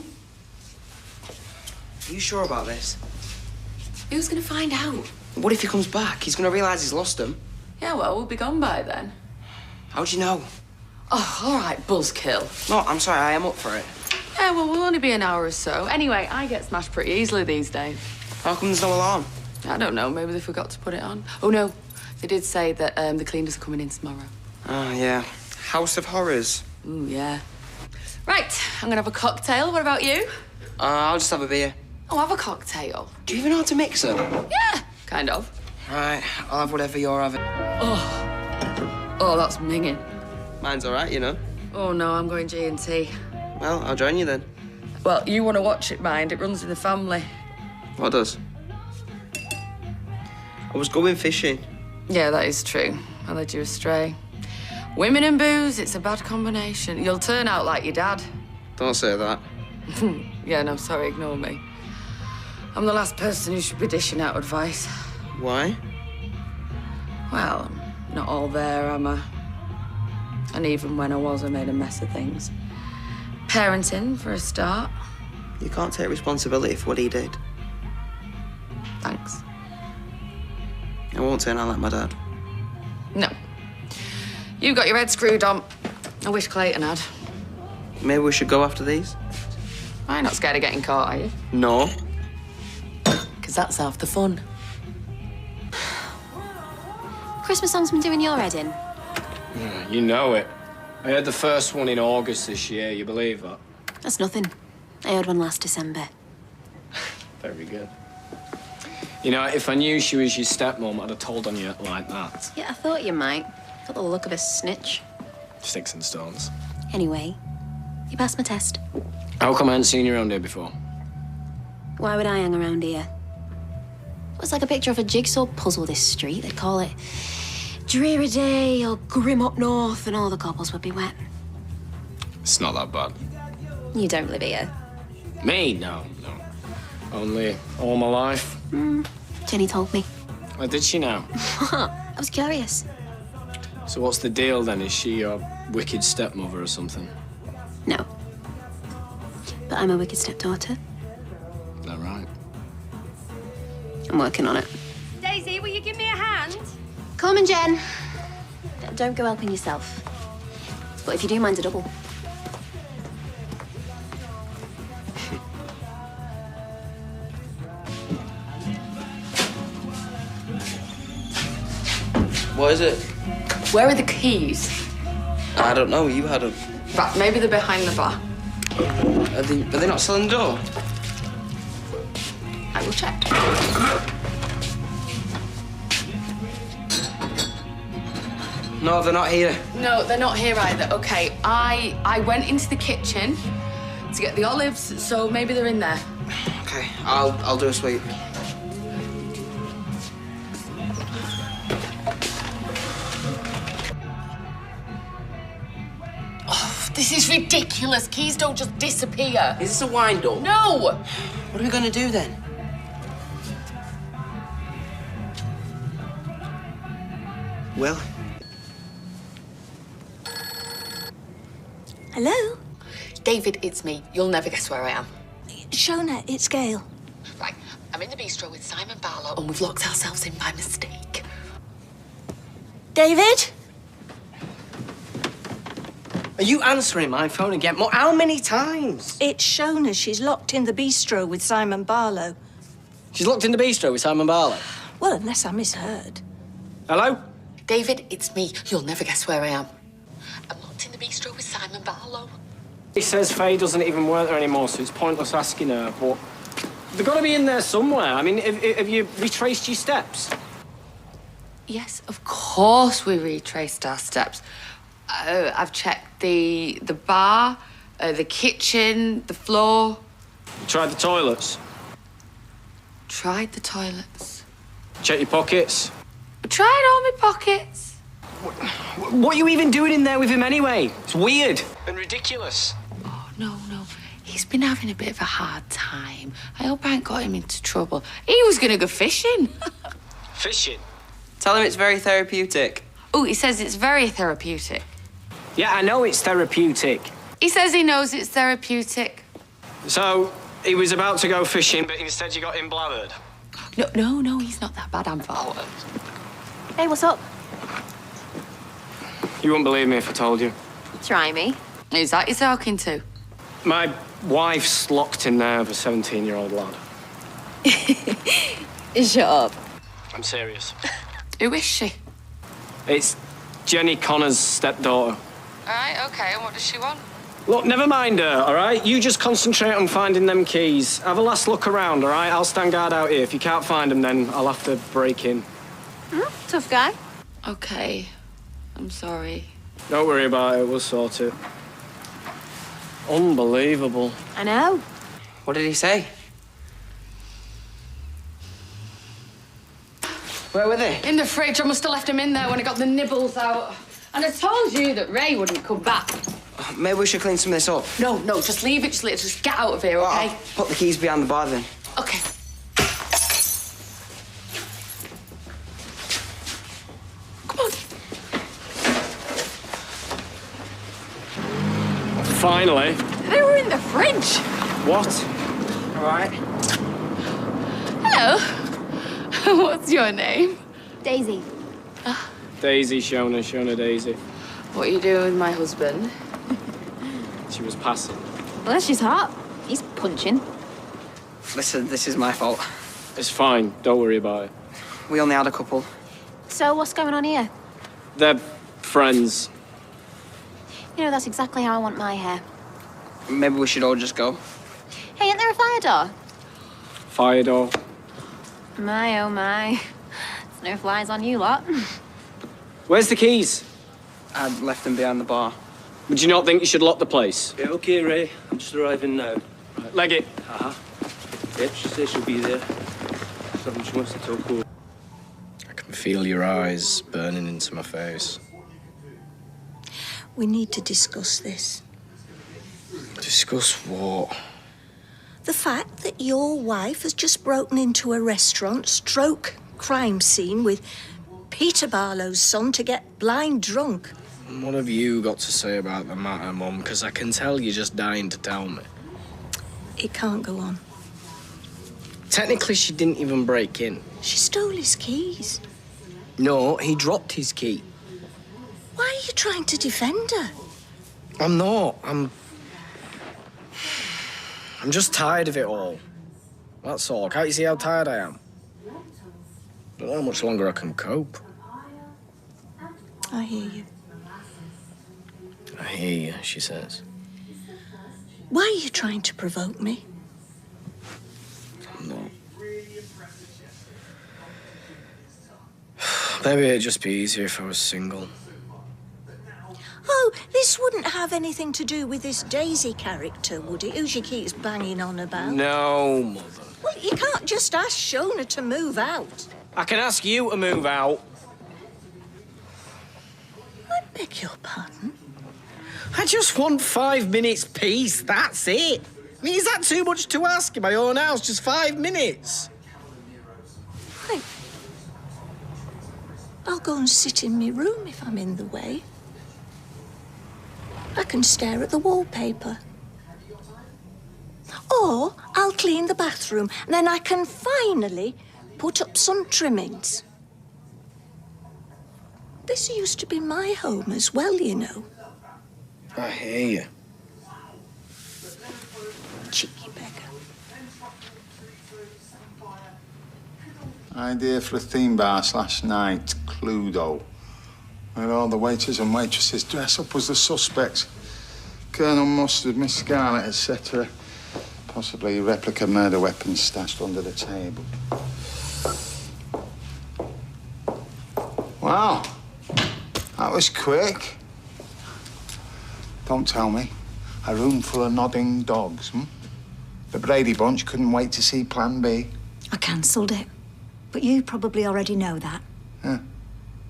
Are you sure about this? Who's going to find out? What if he comes back? He's going to realise he's lost them. Yeah, well, we'll be gone by then. How do you know? Oh, all right, buzzkill. No, I'm sorry, I am up for it. Yeah, well, we'll only be an hour or so. Anyway, I get smashed pretty easily these days. How come there's no alarm? I don't know, maybe they forgot to put it on. Oh, no, they did say that the cleaners are coming in tomorrow. Oh, yeah. House of Horrors. Ooh, yeah. Right, I'm going to have a cocktail. What about you? I'll just have a beer. Oh, have a cocktail. Do you even know how to mix them? Yeah, kind of. Right, I'll have whatever you're having. Oh, that's minging. Mine's all right, you know. Oh, no, I'm going G&T. Well, I'll join you then. Well, you want to watch it, mind. It runs in the family. What does? I was going fishing. Yeah, that is true. I led you astray. Women and booze, it's a bad combination. You'll turn out like your dad. Don't say that. Yeah, no, sorry, ignore me. I'm the last person who should be dishing out advice. Why? Well, I'm not all there, am I? And even when I was, I made a mess of things. Parenting, for a start. You can't take responsibility for what he did. Thanks. I won't turn out like my dad. No. You got your head screwed on. I wish Clayton had. Maybe we should go after these? Why not scared of getting caught, are you? No. Because that's half the fun. Christmas song's been doing your head in. Yeah, you know it. I heard the first one in August this year. You believe that? That's nothing. I heard one last December. Very good. You know, if I knew she was your stepmom, I'd have told on you like that. Yeah, I thought you might. Got the look of a snitch. Sticks and stones. Anyway, you passed my test. How come I hadn't seen you around here before? Why would I hang around here? It's like a picture of a jigsaw puzzle, this street. They'd call it Dreary Day or Grim Up North, and all the cobbles would be wet. It's not that bad. You don't live here. Me? No. Only all my life. Jenny told me. Oh, did she now? What? I was curious. So what's the deal then? Is she your wicked stepmother or something? No. But I'm a wicked stepdaughter. All right. I'm working on it. Daisy, will you give me a hand? Come on, Jen. Don't go helping yourself. But if you do, mine's a double. What is it? Where are the keys? I don't know. You had them. Right, maybe they're behind the bar. Are they not selling the door? I will check. No, they're not here. No, they're not here either. Okay, I went into the kitchen to get the olives, so maybe they're in there. Okay, I'll do a sweep. Oh, this is ridiculous. Keys don't just disappear. Is this a wind up? No! What are we gonna do then? Well? Hello? David, it's me. You'll never guess where I am. Shona, it's Gail. Right, I'm in the bistro with Simon Barlow and we've locked ourselves in by mistake. David? Are you answering my phone again? How many times? It's Shona. She's locked in the bistro with Simon Barlow. She's locked in the bistro with Simon Barlow? Well, unless I misheard. Hello? David, it's me. You'll never guess where I am. I'm locked in the bistro with Simon Barlow. He says Faye doesn't even work there anymore, so it's pointless asking her, but they've got to be in there somewhere. I mean, have you retraced your steps? Yes, of course we retraced our steps. I've checked the bar, the kitchen, the floor. You tried the toilets? Tried the toilets. Check your pockets? Tried all my pockets. What are you even doing in there with him anyway? It's weird and ridiculous. Oh, no. He's been having a bit of a hard time. I hope I ain't got him into trouble. He was gonna go fishing. Fishing? Tell him it's very therapeutic. Oh, he says it's very therapeutic. Yeah, I know it's therapeutic. He says he knows it's therapeutic. So, he was about to go fishing, but instead you got him blathered? No, he's not that bad. I'm fine. Hey, what's up? You wouldn't believe me if I told you. Try me. Who's that you're talking to? My wife's locked in there with a 17-year-old lad. Shut up. I'm serious. Who is she? It's Jenny Connor's stepdaughter. All right, okay, and what does she want? Look, never mind her, all right? You just concentrate on finding them keys. Have a last look around, all right? I'll stand guard out here. If you can't find them, then I'll have to break in. Tough guy. Okay, I'm sorry. Don't worry about it. We'll sort it. Unbelievable. I know. What did he say? Where were they? In the fridge. I must have left him in there when I got the nibbles out. And I told you that Ray wouldn't come back. Maybe we should clean some of this up. No, just leave it. Just get out of here, okay? I'll put the keys behind the bar then. Okay. Come on. Finally. They were in the fridge. What? All right. Hello. What's your name? Daisy. Daisy, Shona, Daisy. What are you doing with my husband? She was passing. Well, she's hot. He's punching. Listen, this is my fault. It's fine. Don't worry about it. We only had a couple. So what's going on here? They're friends. You know, that's exactly how I want my hair. Maybe we should all just go. Hey, isn't there a fire door? Fire door. My, oh my. There's no flies on you lot. Where's the keys? I left them behind the bar. Would you not think you should lock the place? Yeah, okay, Ray. I'm just arriving now. Right, leg it. Yep, she says she'll be there. Something she wants to talk over. I can feel your eyes burning into my face. We need to discuss this. Discuss what? The fact that your wife has just broken into a restaurant, stroke crime scene with Peter Barlow's son to get blind drunk. What have you got to say about the matter, Mum? Because I can tell you're just dying to tell me. It can't go on. Technically, she didn't even break in. She stole his keys. No, he dropped his key. Why are you trying to defend her? I'm not. I'm just tired of it all. That's all. Can't you see how tired I am? Don't know how much longer I can cope. I hear you. I hear you, she says. Why are you trying to provoke me? I'm not. Maybe it'd just be easier if I was single. Oh, this wouldn't have anything to do with this Daisy character, would it? Who she keeps banging on about? No, Mother. Well, you can't just ask Shona to move out. I can ask you to move out. I beg your pardon? I just want 5 minutes peace, that's it. I mean, is that too much to ask in my own house? Just 5 minutes? Right. I'll go and sit in my room if I'm in the way. I can stare at the wallpaper. Or I'll clean the bathroom, and then I can finally put up some trimmings. This used to be my home as well, you know. I hear you. Cheeky beggar. Idea for a theme bar last night, Cluedo. Where all the waiters and waitresses dress up as the suspects. Colonel Mustard, Miss Scarlet, etc. Possibly replica murder weapons stashed under the table. Wow. That was quick. Don't tell me. A room full of nodding dogs, The Brady Bunch couldn't wait to see Plan B. I cancelled it. But you probably already know that. Yeah.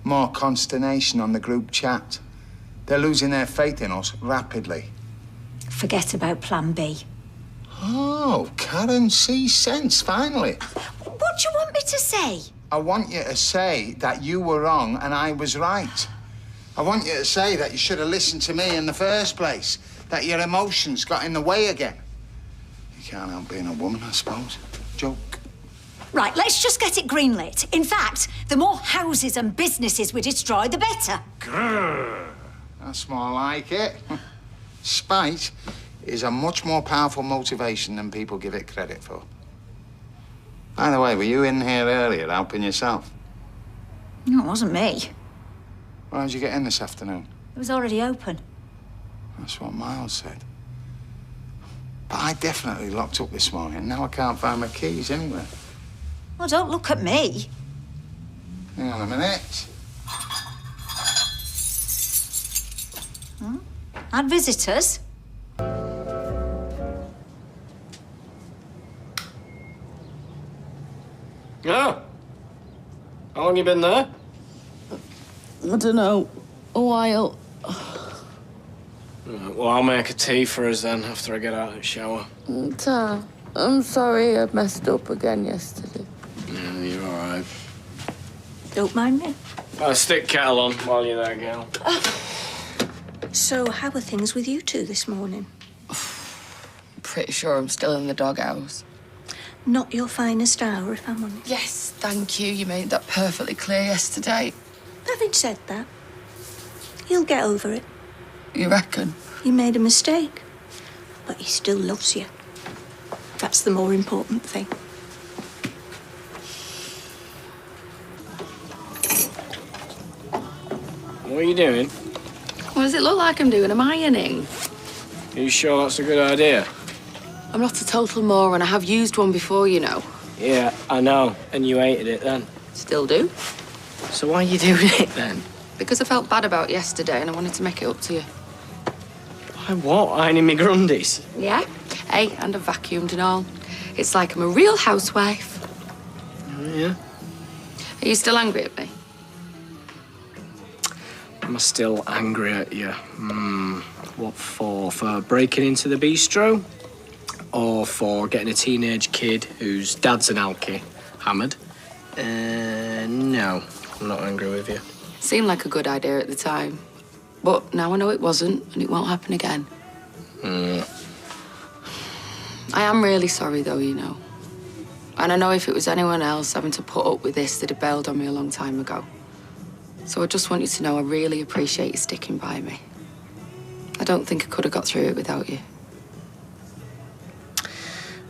More consternation on the group chat. They're losing their faith in us rapidly. Forget about Plan B. Oh, Karen sees sense, finally. What do you want me to say? I want you to say that you were wrong and I was right. I want you to say that you should have listened to me in the first place, that your emotions got in the way again. You can't help being a woman, I suppose. Joke. Right, let's just get it greenlit. In fact, the more houses and businesses we destroy, the better. Grrr. That's more like it. Spite is a much more powerful motivation than people give it credit for. By the way, were you in here earlier helping yourself? No, it wasn't me. Why did you get in this afternoon? It was already open. That's what Miles said. But I definitely locked up this morning. Now I can't find my keys anywhere. Well, don't look at me. Hang on a minute. Had visitors. Oh. How long you been there? I don't know. A while. Right, well, I'll make a tea for us then after I get out of the shower. Ta, I'm sorry I messed up again yesterday. Yeah, you're all right. Don't mind me. Stick kettle on while you're there, girl. So, how are things with you two this morning? Pretty sure I'm still in the doghouse. Not your finest hour, if I'm honest. Yes, thank you. You made that perfectly clear yesterday. Having said that, he'll get over it. You reckon? You made a mistake, but he still loves you. That's the more important thing. What are you doing? What does it look like I'm doing? I'm ironing. Are you sure that's a good idea? I'm not a total moron. I have used one before, you know. Yeah, I know. And you hated it then? Still do. So why are you doing it then? Because I felt bad about yesterday and I wanted to make it up to you. Why what? Ironing me grundies? Yeah? Hey, and I've vacuumed and all. It's like I'm a real housewife. Oh, yeah? Are you still angry at me? Am I still angry at you? What for? For breaking into the bistro? Or for getting a teenage kid whose dad's an alky hammered? No, I'm not angry with you. Seemed like a good idea at the time. But now I know it wasn't, and it won't happen again. I am really sorry, though, you know. And I know if it was anyone else having to put up with this, they'd have bailed on me a long time ago. So I just want you to know I really appreciate you sticking by me. I don't think I could have got through it without you.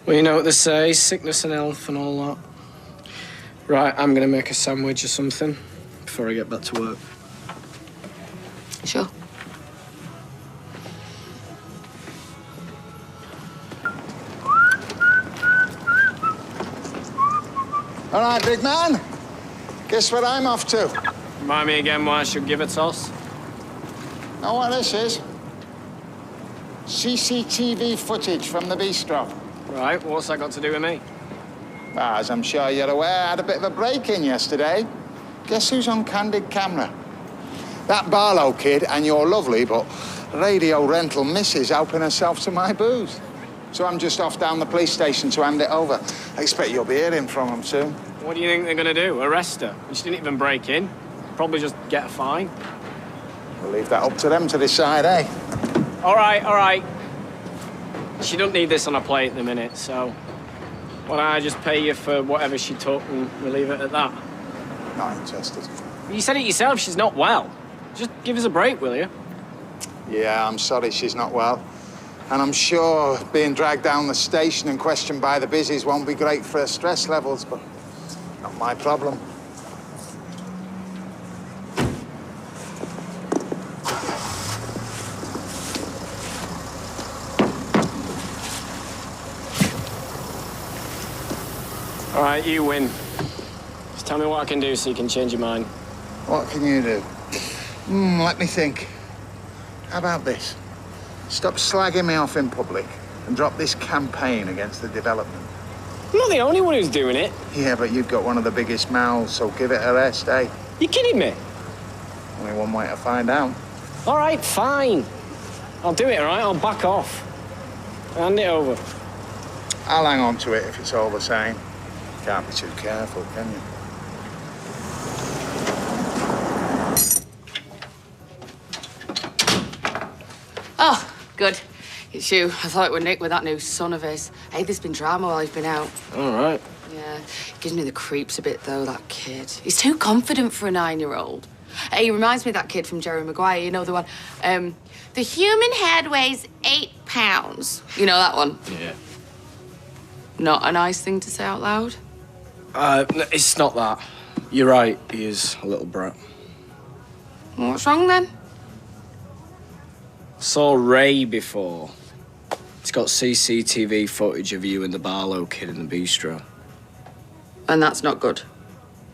Well, you know what they say, sickness and health and all that. Right, I'm gonna make a sandwich or something before I get back to work. Sure. All right, big man. Guess what I'm off to? Remind me again why I should give a toss. Know what this is? CCTV footage from the bistro. Right, what's that got to do with me? Well, as I'm sure you're aware, I had a bit of a break-in yesterday. Guess who's on candid camera? That Barlow kid and your lovely but radio rental missus helping herself to my booze. So I'm just off down the police station to hand it over. I expect you'll be hearing from them soon. What do you think they're gonna do? Arrest her? She didn't even break in. Probably just get a fine. We'll leave that up to them to decide, eh? All right. She don't need this on a plate at the minute, so why don't I just pay you for whatever she took and we'll leave it at that? Not interested. You said it yourself, she's not well. Just give us a break, will you? Yeah, I'm sorry she's not well. And I'm sure being dragged down the station and questioned by the busies won't be great for her stress levels, but not my problem. All right, you win. Just tell me what I can do so you can change your mind. What can you do? Let me think. How about this? Stop slagging me off in public and drop this campaign against the development. I'm not the only one who's doing it. Yeah, but you've got one of the biggest mouths, so give it a rest, eh? You kidding me? Only one way to find out. All right, fine. I'll do it, all right? I'll back off. Hand it over. I'll hang on to it if it's all the same. Can't be too careful, can you? Oh, good. It's you. I thought it was Nick with that new son of his. Hey, there's been drama while he's been out. All right. Yeah. Gives me the creeps a bit, though, that kid. He's too confident for a 9-year-old. Hey, he reminds me of that kid from Jerry Maguire, you know, the one. The human head weighs 8 pounds. You know that one? Yeah. Not a nice thing to say out loud? It's not that. You're right, he is a little brat. What's wrong, then? Saw Ray before. He's got CCTV footage of you and the Barlow kid in the bistro. And that's not good?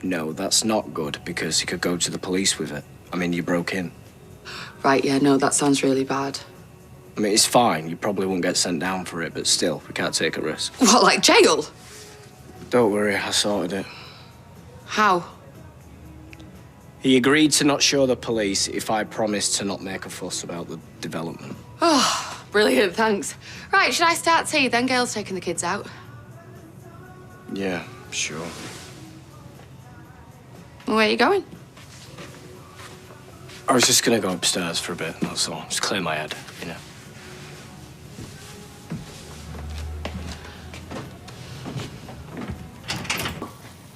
No, that's not good, because he could go to the police with it. I mean, you broke in. Right, yeah, no, that sounds really bad. I mean, it's fine. You probably won't get sent down for it, but still, we can't take a risk. What, like jail? Don't worry, I sorted it. How? He agreed to not show the police if I promised to not make a fuss about the development. Oh, brilliant, thanks. Right, should I start tea? Then Gail's taking the kids out. Yeah, sure. Well, where are you going? I was just gonna go upstairs for a bit, that's all. Just clear my head, you know.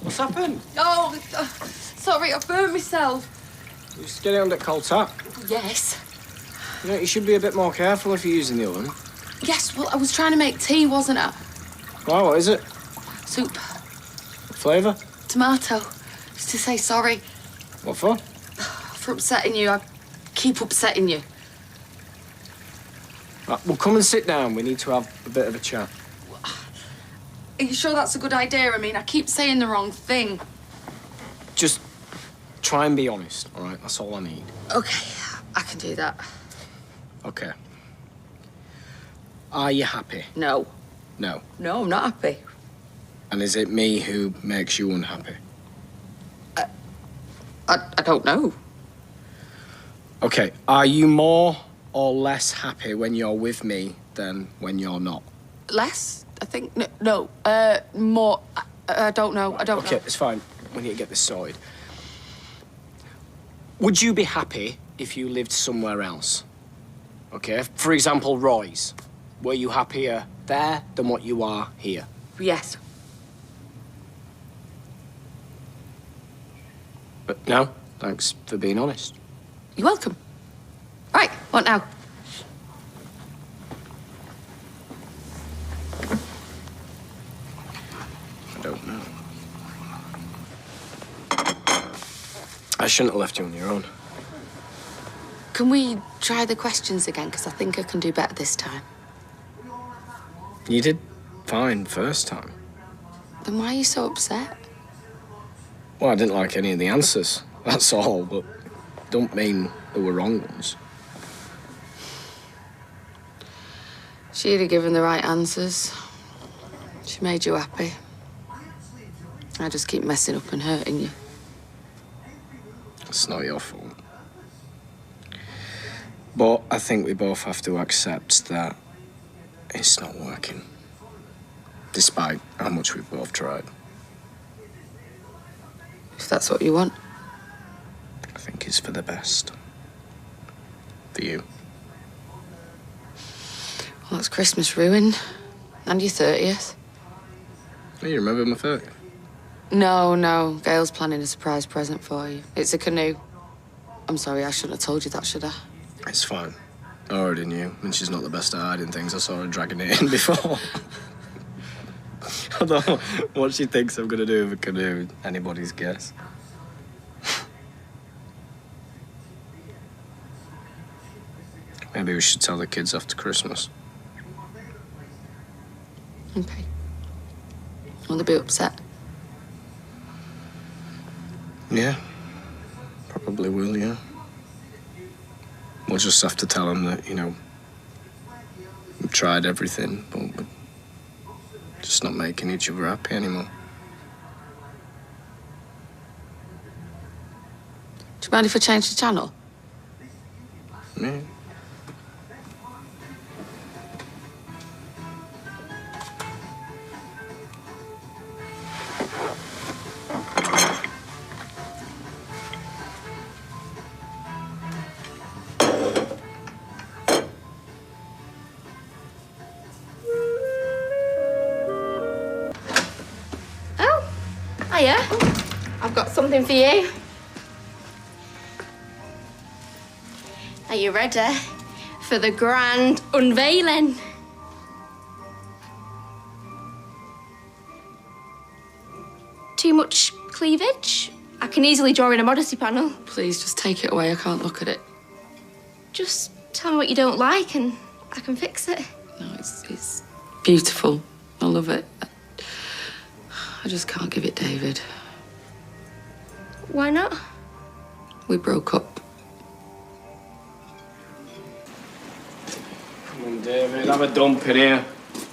What's happened? Oh, sorry, I burnt myself. Just get it under cold tap. Yes. You know, you should be a bit more careful if you're using the oven. Yes, well, I was trying to make tea, wasn't I? Wow, what is it? Soup. What flavour? Tomato. Just to say sorry. What for? For upsetting you. I keep upsetting you. Right, well, come and sit down. We need to have a bit of a chat. Are you sure that's a good idea? I mean, I keep saying the wrong thing. Just try and be honest, all right? That's all I need. Okay, I can do that. Okay. Are you happy? No. No. No, I'm not happy. And is it me who makes you unhappy? I don't know. Okay, are you more or less happy when you're with me than when you're not? Less? I think, no, more. I don't know, I don't know. Okay, it's fine. We need to get this sorted. Would you be happy if you lived somewhere else? Okay, for example, Roy's. Were you happier there than what you are here? Yes. But no, thanks for being honest. You're welcome. Right, what now? I don't know. I shouldn't have left you on your own. Can we try the questions again? Because I think I can do better this time. You did fine first time. Then why are you so upset? Well, I didn't like any of the answers, that's all, but don't mean they were wrong ones. She'd have given the right answers. She made you happy. I just keep messing up and hurting you. It's not your fault. But I think we both have to accept that it's not working. Despite how much we've both tried. If that's what you want. I think it's for the best. For you. Well, that's Christmas ruined. And your 30th. Oh, you remember my 30th? No. Gail's planning a surprise present for you. It's a canoe. I'm sorry, I shouldn't have told you that, should I? It's fine. I already knew. And she's not the best at hiding things. I saw her dragging it in before. Although, what she thinks I'm gonna do with a canoe, anybody's guess. Maybe we should tell the kids after Christmas. Okay. Will they be upset? Yeah. Probably will, yeah. We'll just have to tell them that, we've tried everything, but we're just not making each other happy anymore. Do you mind if I change the channel? Yeah. Hiya. I've got something for you. Are you ready for the grand unveiling? Too much cleavage? I can easily draw in a modesty panel. Please, just take it away. I can't look at it. Just tell me what you don't like and I can fix it. No, it's beautiful. I love it. I just can't give it David. Why not? We broke up. Come on, David, have a dump in here.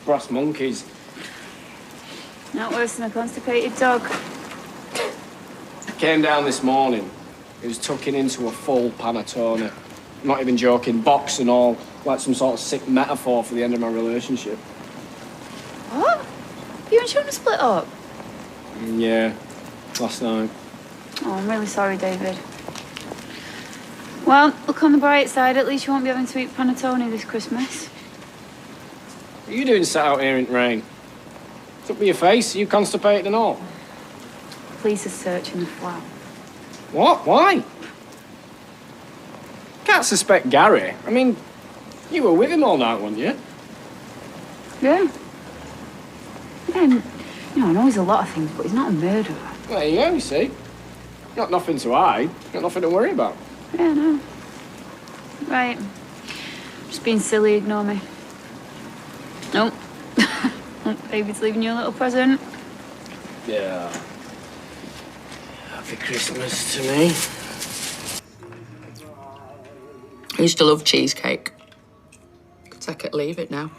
Brass monkeys. Not worse than a constipated dog. I came down this morning. He was tucking into a full panettone. I'm not even joking, box and all. Like some sort of sick metaphor for the end of my relationship. What? You and Shona split up? Yeah, last night. Oh, I'm really sorry, David. Well, look on the bright side. At least you won't be having to eat panettone this Christmas. What are you doing sat out here in the rain? What's up with your face? Are you constipated and all? Police are searching the flat. What? Why? Can't suspect Gary. I mean, you were with him all night, weren't you? Yeah. I know he's a lot of things, but he's not a murderer. There you go, you see. Got nothing to hide. Got nothing to worry about. Yeah, no. Right. Just being silly, ignore me. Nope. David's leaving you a little present. Yeah. Happy Christmas to me. I used to love cheesecake. Could take it or leave it now.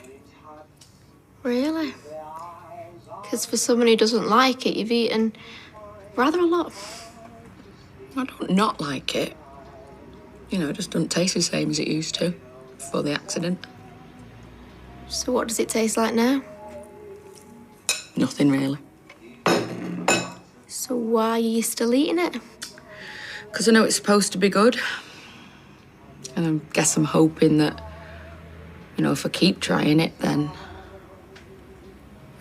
Really? Because for someone who doesn't like it, you've eaten rather a lot. I don't not like it. It just doesn't taste the same as it used to before the accident. So what does it taste like now? Nothing really. So why are you still eating it? Because I know it's supposed to be good. And I guess I'm hoping that, You know, if I keep trying it, then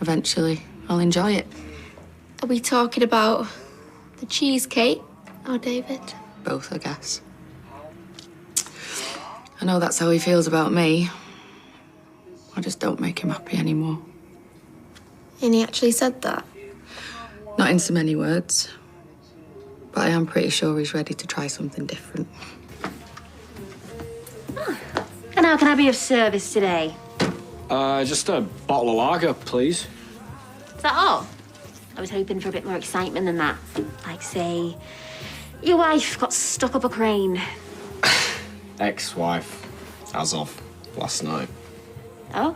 eventually I'll enjoy it. Are we talking about the cheesecake or David? Both, I guess. I know that's how he feels about me. I just don't make him happy anymore. And he actually said that? Not in so many words. But I am pretty sure he's ready to try something different. And how can I be of service today? Just a bottle of lager, please. Is that all? I was hoping for a bit more excitement than that. Like, say, your wife got stuck up a crane. Ex-wife, as of last night. Oh?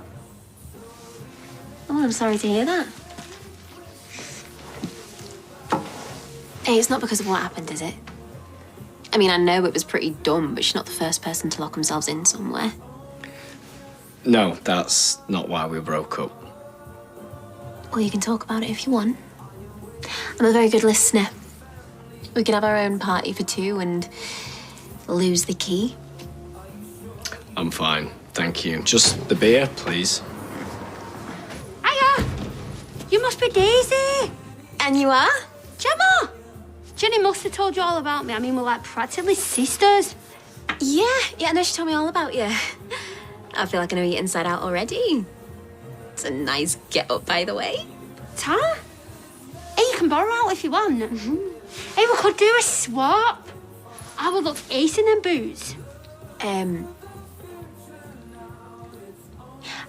Oh, I'm sorry to hear that. Hey, it's not because of what happened, is it? I mean, I know it was pretty dumb, but she's not the first person to lock themselves in somewhere. No, that's not why we broke up. Or you can talk about it if you want. I'm a very good listener. We could have our own party for two and lose the key. I'm fine, thank you. Just the beer, please. Hiya! You must be Daisy. And you are? Gemma! Jenny must have told you all about me. I mean, we're like practically sisters. Yeah, I know she told me all about you. I feel like I know you inside out already. It's a nice get-up, by the way. Tara? Hey, you can borrow out if you want. Hey, we could do a swap. I would look ace in them boots. I've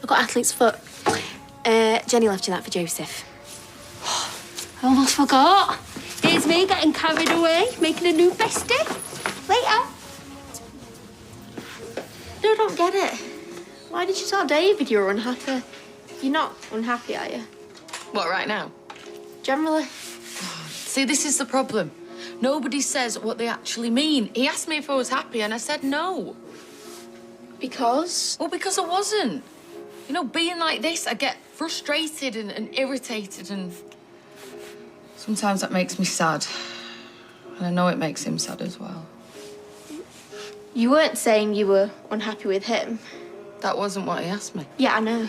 got athlete's foot. Jenny left you that for Joseph. I almost forgot. Here's me getting carried away, making a new bestie. Later. No, I don't get it. Why did you tell David you were unhappy? You're not unhappy, are you? What, right now? Generally. See, this is the problem. Nobody says what they actually mean. He asked me if I was happy, and I said no. Because? Well, because I wasn't. You know, being like this, I get frustrated and irritated, and sometimes that makes me sad. And I know it makes him sad as well. You weren't saying you were unhappy with him. That wasn't what he asked me. Yeah, I know.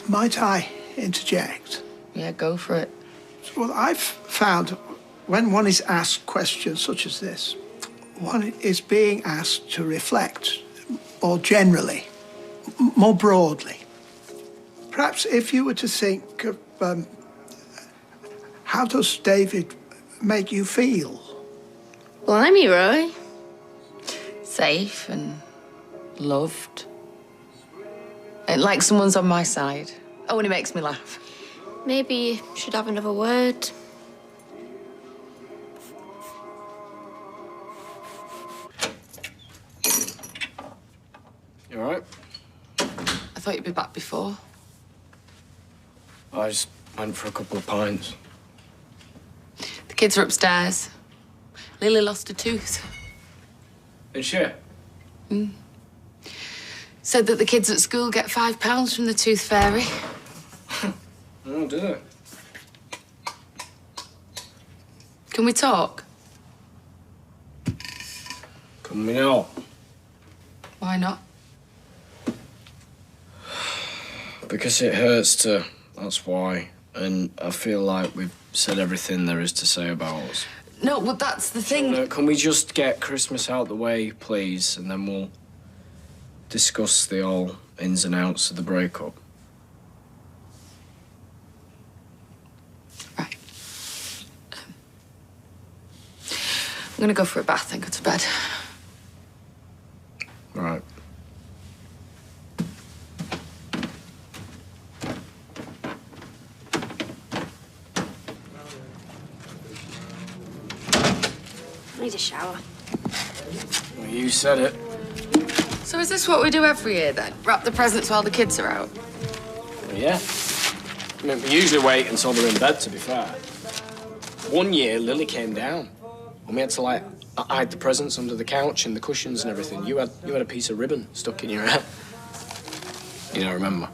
Might I interject? Yeah, go for it. Well, I've found when one is asked questions such as this, one is being asked to reflect more generally, more broadly. Perhaps if you were to think of how does David make you feel? Blimey, Roy. Safe and loved. And like someone's on my side. Oh, and he makes me laugh. Maybe you should have another word. You all right? I thought you'd be back before. I just went for a couple of pints. The kids are upstairs. Lily lost a tooth. Is she? Said that the kids at school get £5 from the tooth fairy. Oh, do they? Can we talk? Can we not? Why not? Because it hurts to, that's why. And I feel like we've said everything there is to say about us. No, well, that's the thing. Can we just get Christmas out the way, please, and then we'll discuss the all ins and outs of the breakup? Right. I'm gonna go for a bath and go to bed. Right. I need a shower. Well, you said it. So is this what we do every year, then? Wrap the presents while the kids are out? Well, yeah. I mean, we usually wait until they're in bed, to be fair. One year, Lily came down, and we had to, like, hide the presents under the couch and the cushions and everything. You had a piece of ribbon stuck in your hair. You don't remember?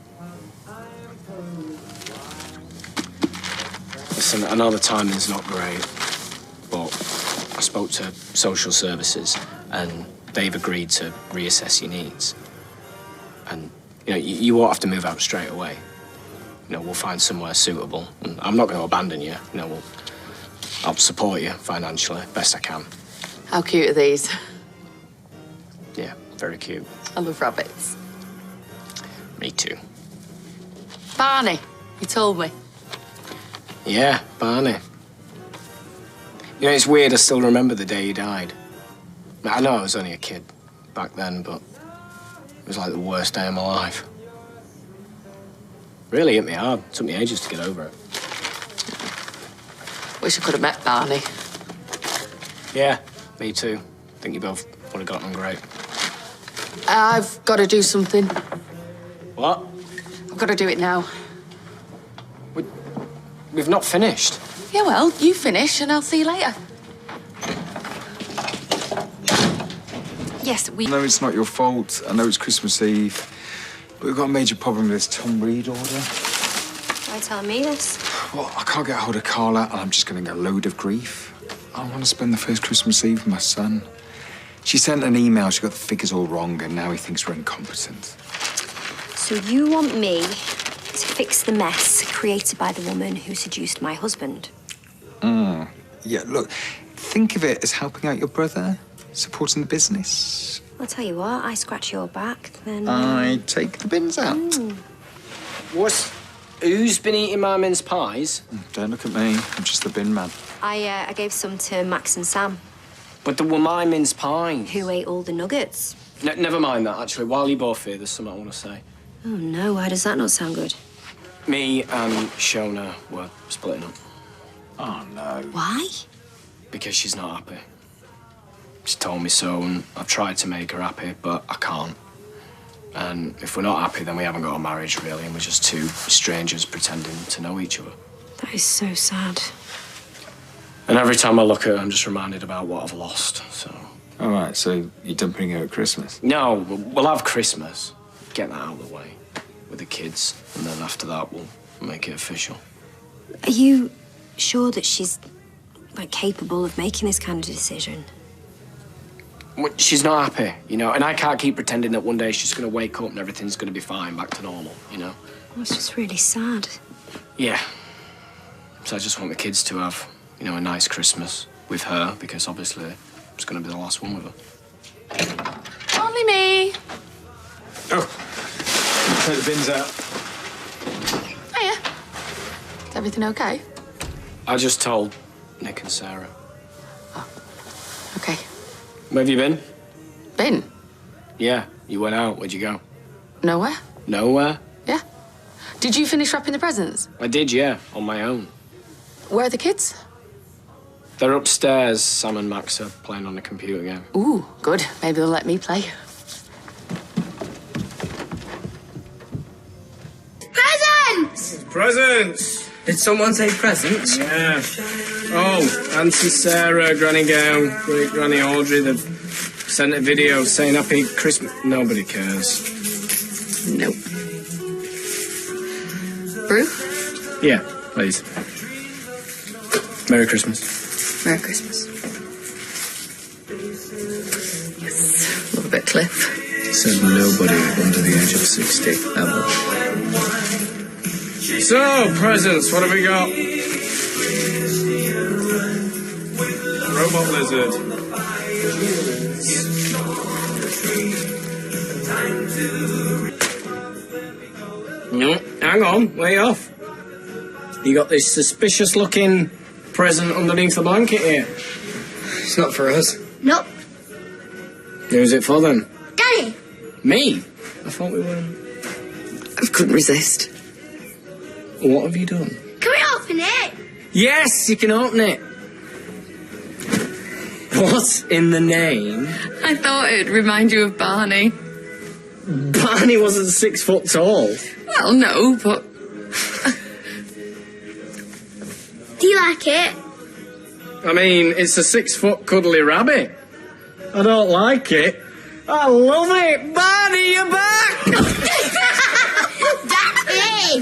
Listen, I know the timing's not great, but I spoke to social services, and they've agreed to reassess your needs. And, you know, you won't have to move out straight away. You know, we'll find somewhere suitable. And I'm not going to abandon you. You know, I'll support you financially, best I can. How cute are these? Yeah, very cute. I love rabbits. Me too. Barney, you told me. Yeah, Barney. You know, it's weird, I still remember the day he died. I know I was only a kid back then, but it was like the worst day of my life. Really hit me hard. It took me ages to get over it. Wish I could have met Barney. Yeah, me too. Think you both would have gotten on great. I've got to do something. What? I've got to do it now. We've not finished. Yeah, well, you finish and I'll see you later. Yes, I know it's not your fault. I know it's Christmas Eve. But we've got a major problem with this Tom Reed order. Why telling me this? Well, I can't get hold of Carla, and I'm just getting a load of grief. I want to spend the first Christmas Eve with my son. She sent an email. She got the figures all wrong, and now he thinks we're incompetent. So you want me to fix the mess created by the woman who seduced my husband? Yeah, look, think of it as helping out your brother, supporting the business. I'll tell you what, I scratch your back, then... I take the bins out. Who's been eating my mince pies? Don't look at me. I'm just the bin man. I gave some to Max and Sam. But they were my mince pies. Who ate all the nuggets? Never mind that, actually. While you're both here, there's something I want to say. Oh, no, why does that not sound good? Me and Shona were splitting up. Oh, no. Why? Because she's not happy. She told me so, and I've tried to make her happy, but I can't. And if we're not happy, then we haven't got a marriage, really, and we're just two strangers pretending to know each other. That is so sad. And every time I look at her, I'm just reminded about what I've lost, so... All right, so you're dumping her at Christmas? No, we'll have Christmas. Get that out of the way with the kids, and then after that, we'll make it official. Are you sure that she's, like, capable of making this kind of decision? Well, she's not happy, you know, and I can't keep pretending that one day she's going to wake up and everything's going to be fine, back to normal, you know? Well, it's just really sad. Yeah. So I just want the kids to have, you know, a nice Christmas with her, because obviously it's going to be the last one with her. Only me. Oh, take the bins out. Hiya. Is everything okay? I just told Nick and Sarah. Okay. Where have you been? Been? Yeah, you went out. Where'd you go? Nowhere. Nowhere? Yeah. Did you finish wrapping the presents? I did, yeah, on my own. Where are the kids? They're upstairs. Sam and Max are playing on the computer game. Ooh, good. Maybe they'll let me play. Presents! Presents! Did someone say presents? Yeah. Oh, Auntie Sarah, Granny Gail, Great Granny Audrey, they've sent a video saying Happy Christmas. Nobody cares. Nope. Brew? Yeah, please. Merry Christmas. Merry Christmas. Yes. Love a bit Cliff. Said nobody under the age of 60 ever. So, presents, what have we got? Robot lizard. No, hang on, where are you off? You got this suspicious-looking present underneath the blanket here. It's not for us. Nope. Who's it for then? Daddy! Me? I thought we were... I couldn't resist. What have you done? Can we open it? Yes, you can open it. What in the name? I thought it'd remind you of Barney. Barney wasn't 6 foot tall. Well, no, but... Do you like it? I mean, it's a 6 foot cuddly rabbit. I don't like it. I love it. Barney, you're back! Daddy!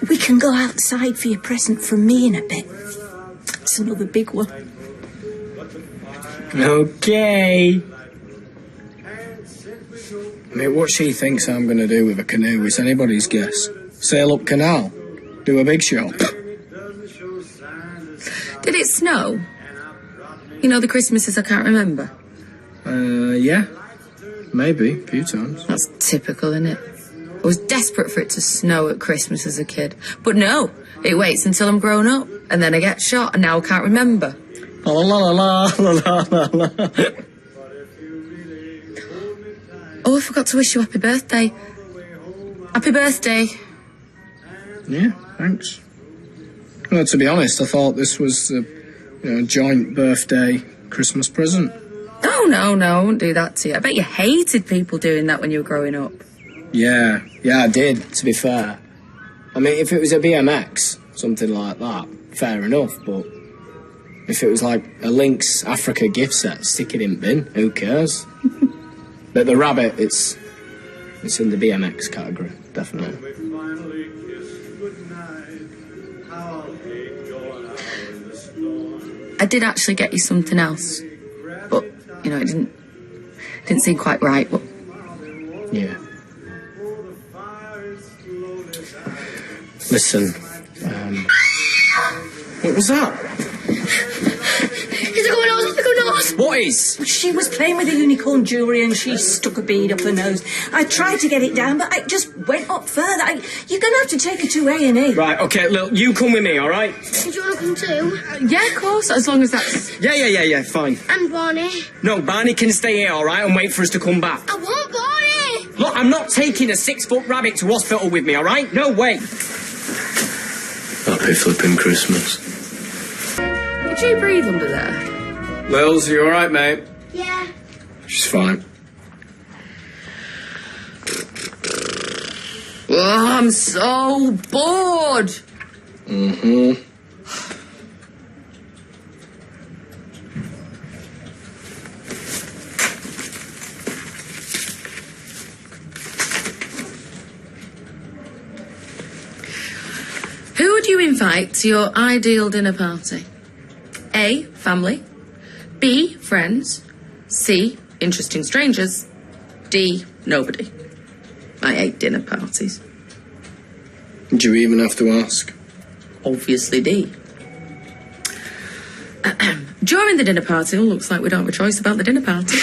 We can go outside for your present from me in a bit. It's another big one. Okay. Mate, what she thinks I'm going to do with a canoe is anybody's guess. Sail up canal, do a big show. Did it snow? You know, the Christmases I can't remember. Yeah. Maybe, a few times. That's typical, isn't it? I was desperate for it to snow at Christmas as a kid. But no, it waits until I'm grown up, and then I get shot, and now I can't remember. La la la la la la la la. Oh, I forgot to wish you happy birthday. Happy birthday. Yeah, thanks. Well, to be honest, I thought this was a joint birthday Christmas present. Oh, no, I wouldn't do that to you. I bet you hated people doing that when you were growing up. Yeah, I did, to be fair. I mean, if it was a BMX, something like that, fair enough, but if it was like a Lynx Africa gift set, stick it in bin, who cares? But the rabbit, it's in the BMX category, definitely. I did actually get you something else, but, you know, it didn't seem quite right, but... Yeah. Listen, what was that? Is it going on? Is it going on? What is? She was playing with the unicorn jewellery and she stuck a bead up her nose. I tried to get it down, but I just went up further. You're going to have to take her to A&E. Right, OK, look, you come with me, all right? Do you want to come too? Yeah, of course, as long as that's... Yeah, fine. And Barney? No, Barney can stay here, all right, and wait for us to come back. I want Barney! Look, I'm not taking a 6-foot rabbit to hospital with me, all right? No way. Happy flipping Christmas. Could you breathe under there? Lils, you all right, mate? Yeah. She's fine. Oh, I'm so bored. Mm-hmm. Who would you invite to your ideal dinner party? A, family. B, friends. C, interesting strangers. D, nobody. I hate dinner parties. Do you even have to ask? Obviously D. During the dinner party, looks like we don't have a choice about the dinner party.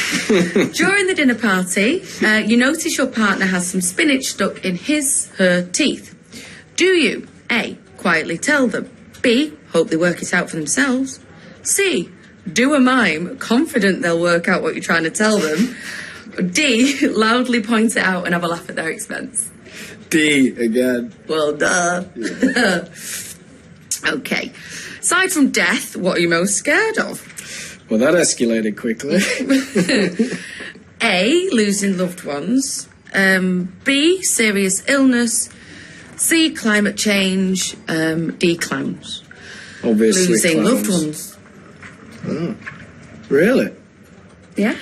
During the dinner party, you notice your partner has some spinach stuck in her teeth. Do you, A, quietly tell them? B, hope they work it out for themselves? C, do a mime, confident they'll work out what you're trying to tell them? D, loudly point it out and have a laugh at their expense? D, again. Well, duh. Yeah. Okay. Aside from death, what are you most scared of? Well, that escalated quickly. A, losing loved ones. B, serious illness. C, climate change. D, clowns. Obviously, losing clowns. loved ones. Oh. Really? Yeah.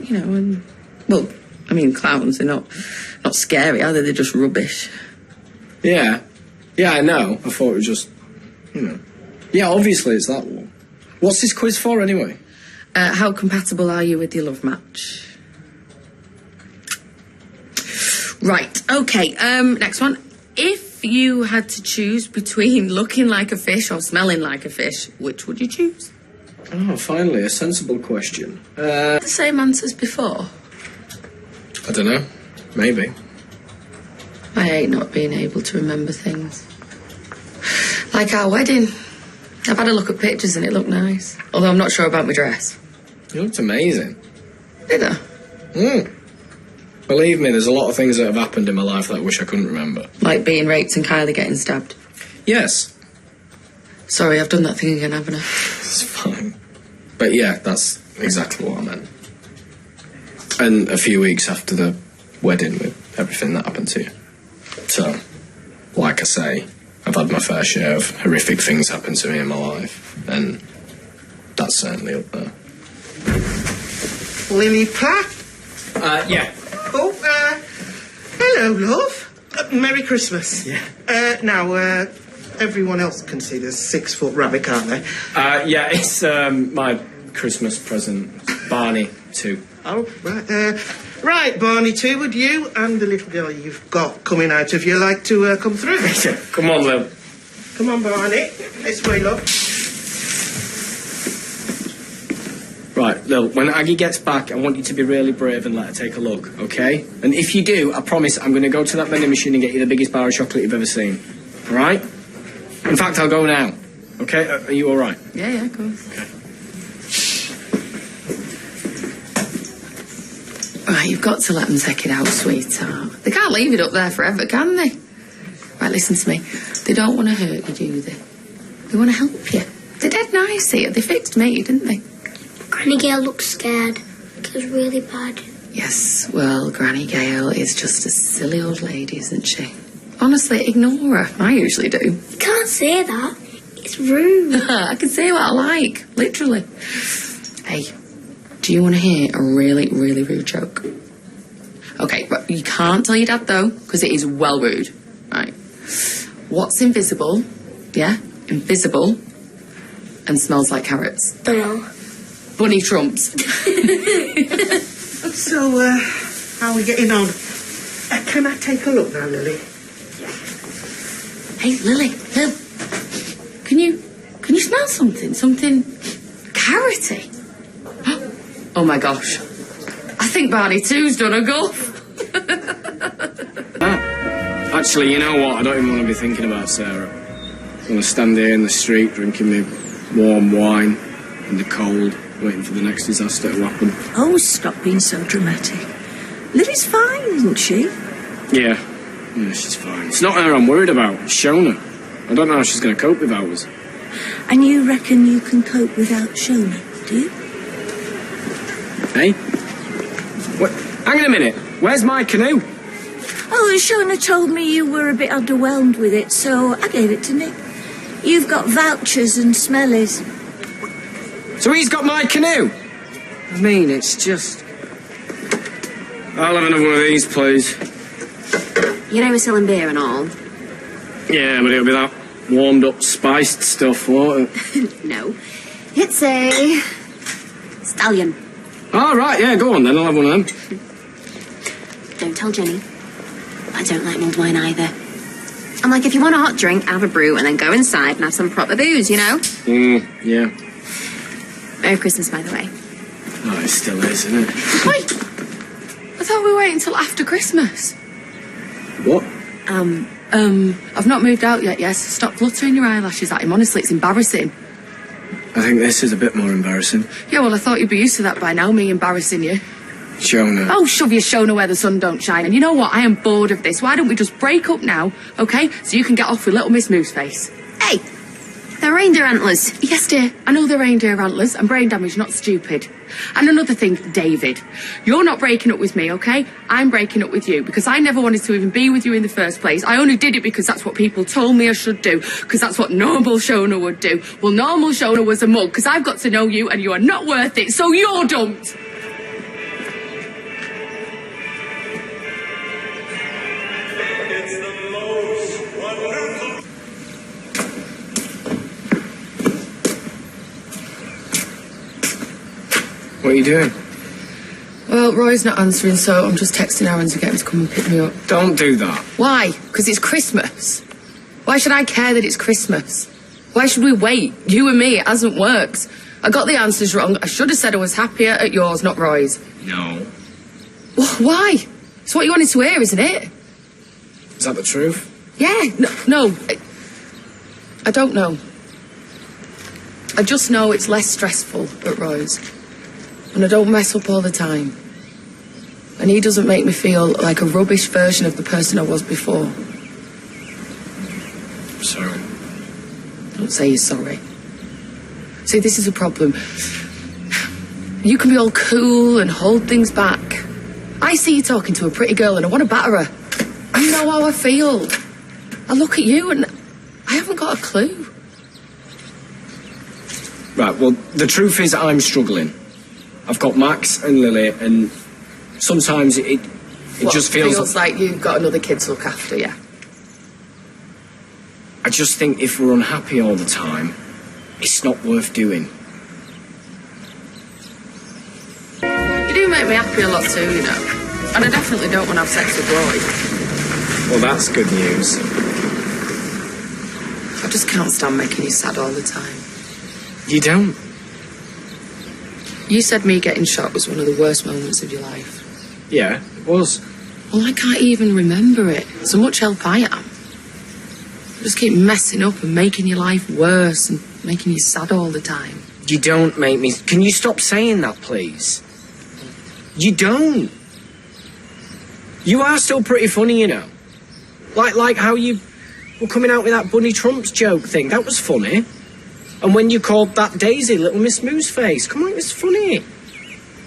You know, and... Well, I mean, clowns, they're not scary, are they? They're just rubbish. Yeah. Yeah, I know. I thought it was just, Yeah, obviously it's that one. What's this quiz for, anyway? How compatible are you with your love match? Right, okay, next one. If you had to choose between looking like a fish or smelling like a fish, which would you choose? Oh, finally, a sensible question. The same answers before? I don't know. Maybe. I hate not being able to remember things. Like our wedding. I've had a look at pictures and it looked nice. Although I'm not sure about my dress. You looked amazing. Did I? Believe me, there's a lot of things that have happened in my life that I wish I couldn't remember. Like being raped and Kylie getting stabbed? Yes. Sorry, I've done that thing again, haven't I? It's fine. But yeah, that's exactly what I meant. And a few weeks after the wedding with everything that happened to you. So, like I say, I've had my fair share of horrific things happen to me in my life, and that's certainly up there. Lily Platt? Yeah. Oh, hello, love. Merry Christmas. Yeah. Now, everyone else can see this 6-foot rabbit, can't they? Yeah, it's my Christmas present. Barney, too. Oh, right. Right, Barney, too, would you and the little girl you've got coming out of you like to come through? Come on, Lil. Come on, Barney. This way, love. Right, Lil, when Aggie gets back, I want you to be really brave and let her take a look, okay? And if you do, I promise I'm going to go to that vending machine and get you the biggest bar of chocolate you've ever seen. All right? In fact, I'll go now. Okay? Are you all right? Yeah, of course. Okay. Right, you've got to let them take it out, sweetheart. They can't leave it up there forever, can they? Right, listen to me. They don't want to hurt you, do they? They want to help you. They're dead nice here. They fixed me, didn't they? Granny Gail looks scared. It was really bad. Yes, well, Granny Gail is just a silly old lady, isn't she? Honestly, ignore her. I usually do. You can't say that. It's rude. I can say what I like, literally. Hey, do you want to hear a really, really rude joke? Okay, but you can't tell your dad, though, because it is well rude. Right. What's invisible, yeah, invisible, and smells like carrots? Dunno. Bunny trumps. So, how are we getting on? Can I take a look now, Lily? Hey, Lily, Lil, can you smell something? Something carroty? Oh my gosh. I think Barney too's done a gulf. Actually, you know what? I don't even want to be thinking about Sarah. I want to stand here in the street drinking my warm wine in the cold, waiting for the next disaster to happen. Oh, stop being so dramatic. Lily's fine, isn't she? Yeah, she's fine. It's not her I'm worried about. It's Shona. I don't know how she's going to cope without us. And you reckon you can cope without Shona, do you? Hey? What? Hang on a minute. Where's my canoe? Oh, Shona told me you were a bit underwhelmed with it, so I gave it to Nick. You've got vouchers and smellies. So he's got my canoe? I mean, it's just... I'll have another one of these, please. You know we're selling beer and all. Yeah, but it'll be that warmed-up, spiced stuff, won't it? No. It's a stallion. All right, yeah, go on then. I'll have one of them. Don't tell Jenny. I don't like mulled wine either. I'm like, if you want a hot drink, have a brew and then go inside and have some proper booze, you know? Yeah. Merry Christmas, by the way. Oh, it still is, isn't it? Wait! I thought we were waiting until after Christmas. What? I've not moved out yet, yes. Stop fluttering your eyelashes at him. Honestly, it's embarrassing. I think this is a bit more embarrassing. Yeah, well, I thought you'd be used to that by now, me embarrassing you. Shona. Oh, shove your Shona where the sun don't shine. And you know what? I am bored of this. Why don't we just break up now, okay? So you can get off with little Miss Mooseface. Hey, they're reindeer antlers. Yes, dear. I know they're reindeer antlers and brain damage, not stupid. And another thing, David, you're not breaking up with me, okay? I'm breaking up with you because I never wanted to even be with you in the first place. I only did it because that's what people told me I should do, because that's what normal Shona would do. Well, normal Shona was a mug because I've got to know you and you are not worth it, so you're dumped. What are you doing? Well, Roy's not answering, so I'm just texting Aaron to get him to come and pick me up. Don't do that. Why? Because it's Christmas. Why should I care that it's Christmas? Why should we wait? You and me, it hasn't worked. I got the answers wrong. I should have said I was happier at yours, not Roy's. No. Why? It's what you wanted to hear, isn't it? Is that the truth? Yeah, no. I don't know. I just know it's less stressful at Roy's. And I don't mess up all the time. And he doesn't make me feel like a rubbish version of the person I was before. Sorry. Don't say you're sorry. See, this is a problem. You can be all cool and hold things back. I see you talking to a pretty girl and I want to batter her. You know how I feel. I look at you and I haven't got a clue. Right, well, the truth is I'm struggling. I've got Max and Lily, and sometimes it just feels like you've got another kid to look after, yeah? I just think if we're unhappy all the time, it's not worth doing. You do make me happy a lot too, you know. And I definitely don't want to have sex with Roy. Well, that's good news. I just can't stand making you sad all the time. You don't? You said me getting shot was one of the worst moments of your life. Yeah, it was. Well, I can't even remember it. So much help I am. I just keep messing up and making your life worse and making you sad all the time. You don't make me... Can you stop saying that, please? You don't. You are still pretty funny, you know. Like how you were coming out with that Bunny Trumps joke thing. That was funny. And when you called that Daisy Little Miss Mooseface. Come on, it was funny.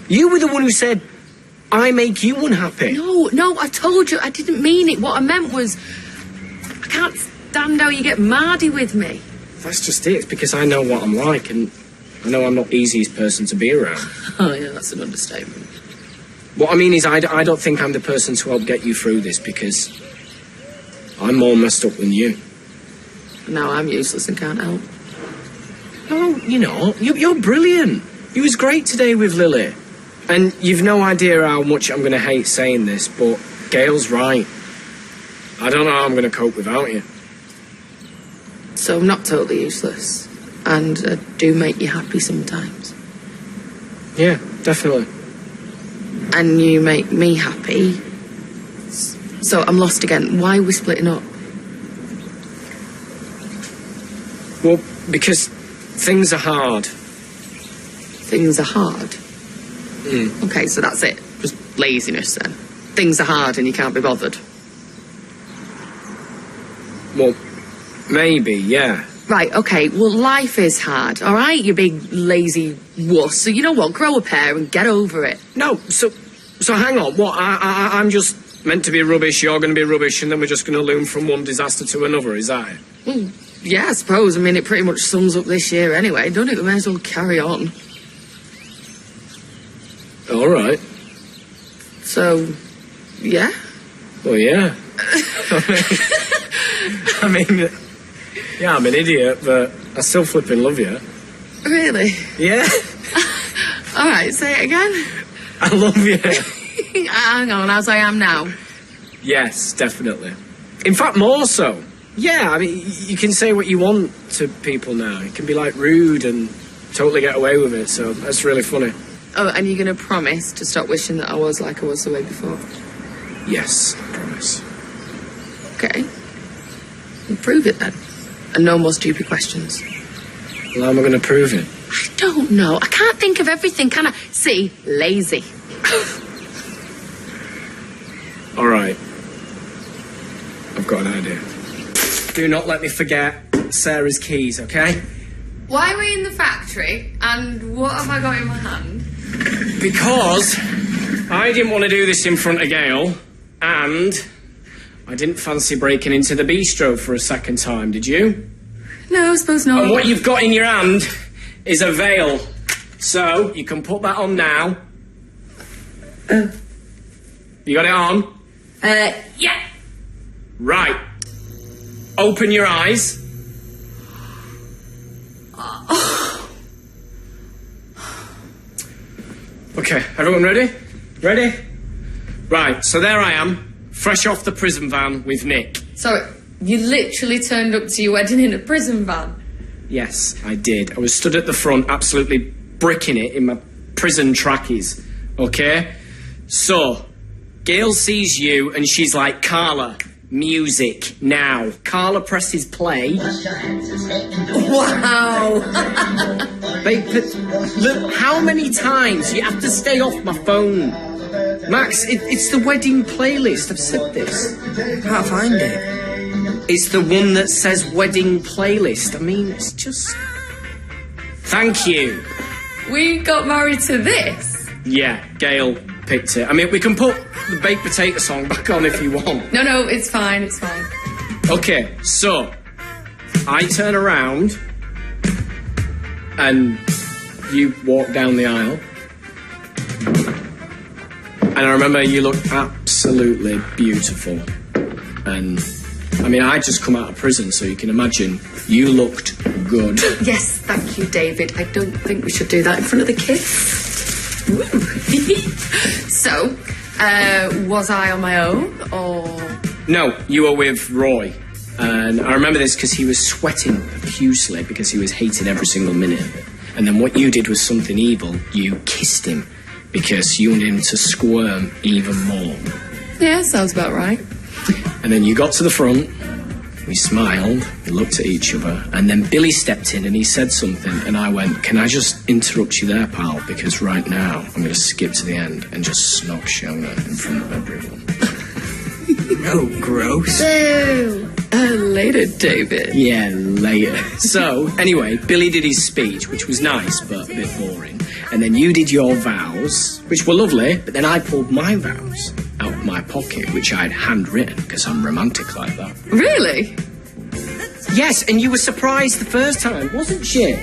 You were the one who said, I make you unhappy. No, I told you, I didn't mean it. What I meant was, I can't stand how you get mardy with me. That's just it. It's because I know what I'm like, and I know I'm not the easiest person to be around. Oh, yeah, that's an understatement. What I mean is, I don't think I'm the person to help get you through this, because I'm more messed up than you. Now I'm useless and can't help. No, you're not. You're brilliant. You was great today with Lily. And you've no idea how much I'm going to hate saying this, but Gail's right. I don't know how I'm going to cope without you. So I'm not totally useless. And I do make you happy sometimes. Yeah, definitely. And you make me happy. So I'm lost again. Why are we splitting up? Well, because things are hard. Things are hard? Okay, so that's it. Just laziness then. Things are hard and you can't be bothered. Well, maybe, yeah. Right, okay, well, life is hard, all right, you big lazy wuss. So you know what, grow a pair and get over it. No, so hang on, what, I'm just meant to be rubbish, you're going to be rubbish, and then we're just going to loom from one disaster to another, is that it? Well, yeah, I suppose. I mean, it pretty much sums up this year anyway, don't it? We may as well carry on. All right. So, yeah? Well, yeah. I mean, yeah, I'm an idiot, but I still flipping love you. Really? Yeah. All right, say it again. I love you. Hang on, as I am now. Yes, definitely. In fact, more so. Yeah, I mean, you can say what you want to people now. You can be, like, rude and totally get away with it, so that's really funny. Oh, and you're going to promise to stop wishing that I was like I was the way before? Yes, I promise. Okay. Well, prove it then. And no more stupid questions. Well, how am I going to prove it? I don't know. I can't think of everything, can I? See, lazy. All right. I've got an idea. Do not let me forget Sarah's keys, okay? Why are we in the factory? And what have I got in my hand? Because I didn't want to do this in front of Gail, and I didn't fancy breaking into the bistro for a second time, did you? No, I suppose not. And what you've got in your hand is a veil. So, you can put that on now. You got it on? Yeah. Right. Open your eyes. Okay, everyone ready? Ready? Right, so there I am, fresh off the prison van with Nick. Sorry, you literally turned up to your wedding in a prison van? Yes, I did. I was stood at the front, absolutely bricking it in my prison trackies, okay? So, Gail sees you and she's like, Carla, music, now. Carla presses play. Wow! Babe, look, how many times you have to stay off my phone? Max, it's the wedding playlist, I've said this. Can't find it. It's the one that says wedding playlist. I mean, it's just... Thank you. We got married to this? Yeah, Gail picked it. I mean, we can put the baked potato song back on if you want. No, it's fine, it's fine. Okay, so, I turn around and you walk down the aisle. And I remember you looked absolutely beautiful. And, I mean, I'd just come out of prison, so you can imagine you looked good. Yes, thank you, David. I don't think we should do that in front of the kids. So, Was I on my own, or...? No, you were with Roy. And I remember this because he was sweating profusely because he was hating every single minute of it. And then what you did was something evil. You kissed him because you wanted him to squirm even more. Yeah, sounds about right. And then you got to the front, we smiled, we looked at each other, and then Billy stepped in and he said something, and I went, can I just interrupt you there, pal? Because right now I'm going to skip to the end and just snog Shona in front of everyone. Oh, gross. Boo! Later, David. Yeah, later. So, anyway, Billy did his speech, which was nice, but a bit boring. And then you did your vows, which were lovely, but then I pulled my vows out of my pocket, which I'd handwritten, because I'm romantic like that. Really? Yes, and you were surprised the first time, wasn't she?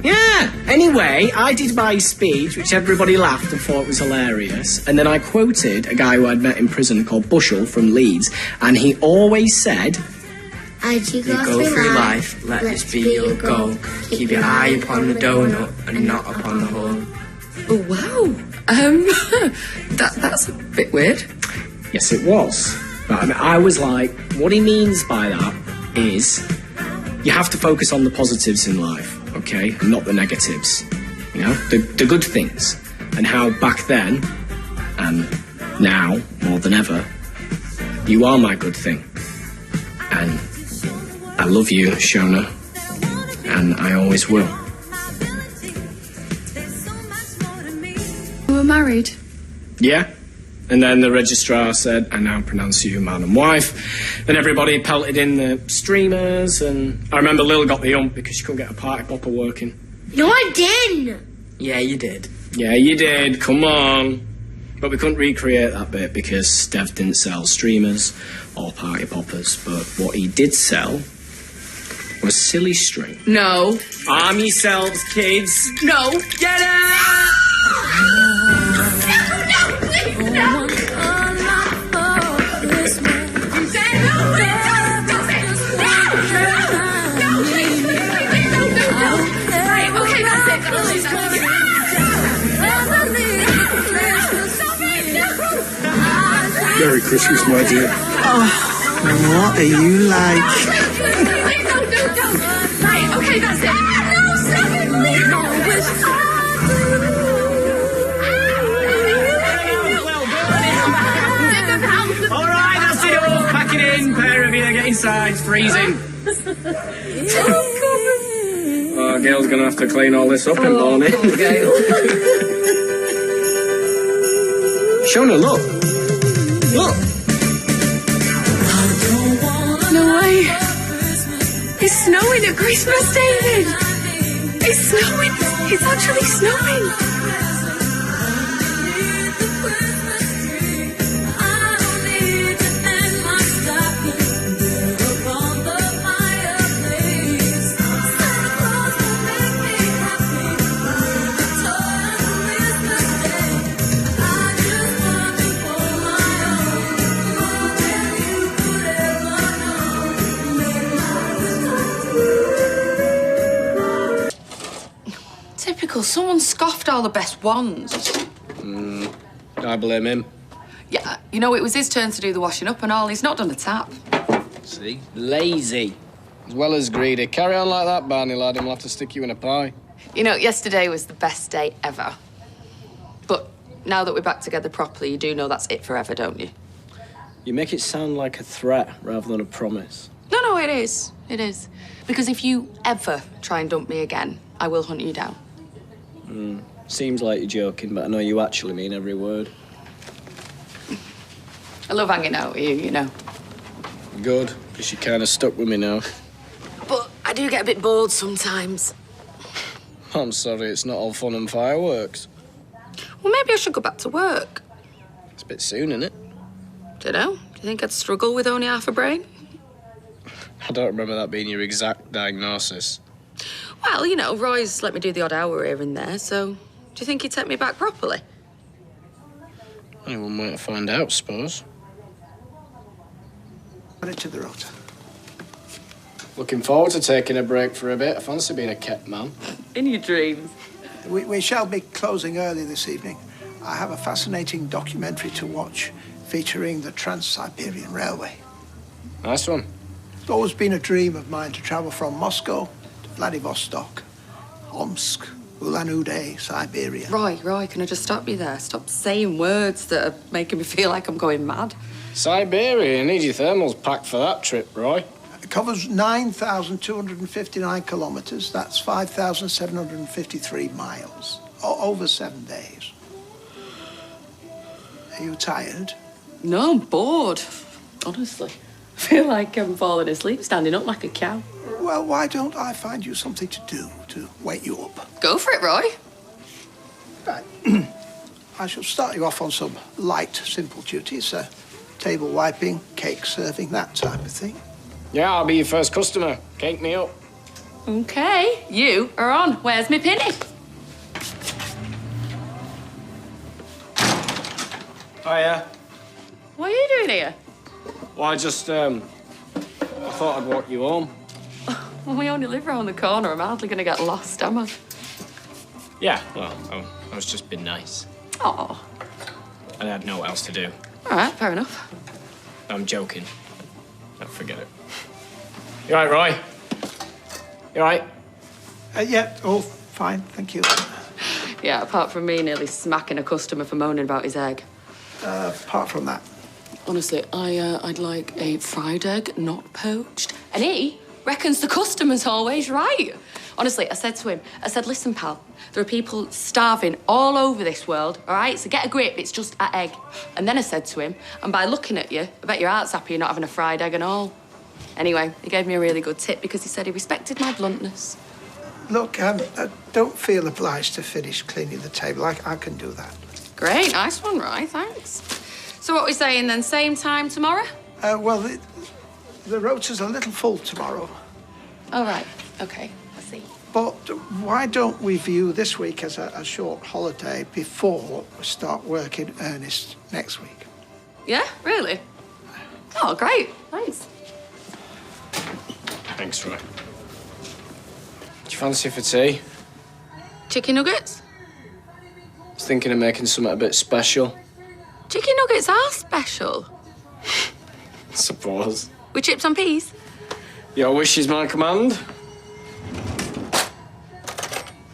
Yeah. Anyway, I did my speech, which everybody laughed and thought was hilarious. And then I quoted a guy who I'd met in prison called Bushell from Leeds, and he always said... As you go through life, let this be your goal. Keep your eye upon the donut and not upon the hole. Oh, wow. That's a bit weird. Yes, it was. But I mean, I was like, what he means by that is you have to focus on the positives in life, okay, and not the negatives. You know, the good things. And how back then, and now, more than ever, you are my good thing. And I love you, Shona, and I always will. We were married. Yeah. And then the registrar said, I now pronounce you man and wife. Then everybody pelted in the streamers, and I remember Lil got the ump because she couldn't get a party popper working. No, I didn't. Yeah, you did. Yeah, you did. Come on. But we couldn't recreate that bit because Dev didn't sell streamers or party poppers. But what he did sell was silly string. No. Arm yourselves, kids. No. Get out! No, please, Merry Christmas, my dear. Oh, what are you like? Don't. Right, okay, that's it. No, stop it, please. All right, that's it all. Pack it in, pair of you. Get inside. It's freezing. Oh, Gail's gonna have to clean all this up in the morning. Gail. Shona, look. Look. No way. It's snowing at Christmas, David. It's snowing. It's actually snowing. Typical. Someone scoffed all the best ones. I blame him. Yeah, you know, it was his turn to do the washing up and all. He's not done a tap. See? Lazy. As well as greedy. Carry on like that, Barney lad, and we'll have to stick you in a pie. You know, yesterday was the best day ever. But now that we're back together properly, you do know that's it forever, don't you? You make it sound like a threat rather than a promise. No, it is. It is. Because if you ever try and dump me again, I will hunt you down. Seems like you're joking, but I know you actually mean every word. I love hanging out with you, you know. Good, because you're kind of stuck with me now. But I do get a bit bored sometimes. I'm sorry, it's not all fun and fireworks. Well, maybe I should go back to work. It's a bit soon, isn't it? Dunno. Do you think I'd struggle with only half a brain? I don't remember that being your exact diagnosis. Well, you know, Roy's let me do the odd hour here and there, so do you think he'd take me back properly? Only one way to find out, suppose. Put it to the rota. Looking forward to taking a break for a bit. I fancy being a kept man. In your dreams. We shall be closing early this evening. I have a fascinating documentary to watch featuring the Trans-Siberian Railway. Nice one. It's always been a dream of mine to travel from Moscow to Vladivostok, Omsk, Ulan-Ude, Siberia. Roy, can I just stop you there? Stop saying words that are making me feel like I'm going mad. Siberia, you need your thermals packed for that trip, Roy. It covers 9,259 kilometres. That's 5,753 miles. Over 7 days. Are you tired? No, I'm bored. Honestly. I feel like I'm falling asleep, standing up like a cow. Well, why don't I find you something to do to wake you up? Go for it, Roy. Right. I shall start you off on some light, simple duties. Table wiping, cake serving, that type of thing. Yeah, I'll be your first customer. Cake me up. Okay, you are on. Where's my penny? Hiya. What are you doing here? Well, I thought I'd walk you home. Well, we only live round the corner. I'm hardly going to get lost, am I? Yeah, well, I was just being nice. Oh. I had no else to do. All right, fair enough. I'm joking. Don't forget it. You all right, Roy? You all right? Yeah, all fine, thank you. Yeah, apart from me nearly smacking a customer for moaning about his egg. Apart from that. Honestly, I'd like a fried egg, not poached. And he reckons the customer's always right. Honestly, I said to him, listen, pal, there are people starving all over this world, all right? So get a grip, it's just an egg. And then I said to him, and by looking at you, I bet your heart's happy you're not having a fried egg and all. Anyway, he gave me a really good tip because he said he respected my bluntness. Look, I don't feel obliged to finish cleaning the table. I can do that. Great, nice one, Roy, thanks. So what are we saying then, same time tomorrow? Well, the rota's a little full tomorrow. Oh, right, okay, I see. But why don't we view this week as a short holiday before we start work in earnest next week? Yeah, really? Oh, great, thanks. Thanks, Roy. Do you fancy for tea? Chicken nuggets? I was thinking of making something a bit special. Chicken nuggets are special. I suppose. With chips on peas? Your wish is my command.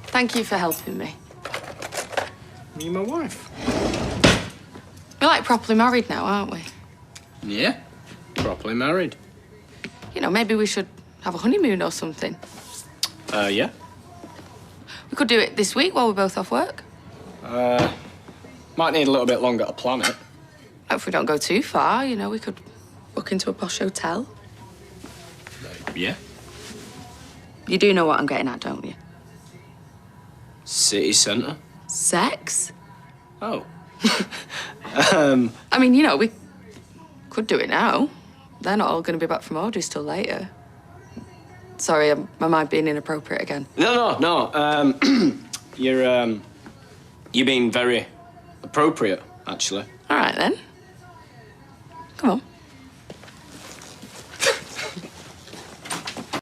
Thank you for helping me. Me and my wife. We're like properly married now, aren't we? Yeah, properly married. You know, maybe we should have a honeymoon or something. Yeah. We could do it this week while we're both off work. Might need a little bit longer to plan it. If we don't go too far, you know, we could book into a posh hotel. Yeah. You do know what I'm getting at, don't you? City centre. Sex? Oh. I mean, you know, we could do it now. They're not all going to be back from orders till later. Sorry, am I being inappropriate again? No. You're being very appropriate, actually. All right, then. Come on.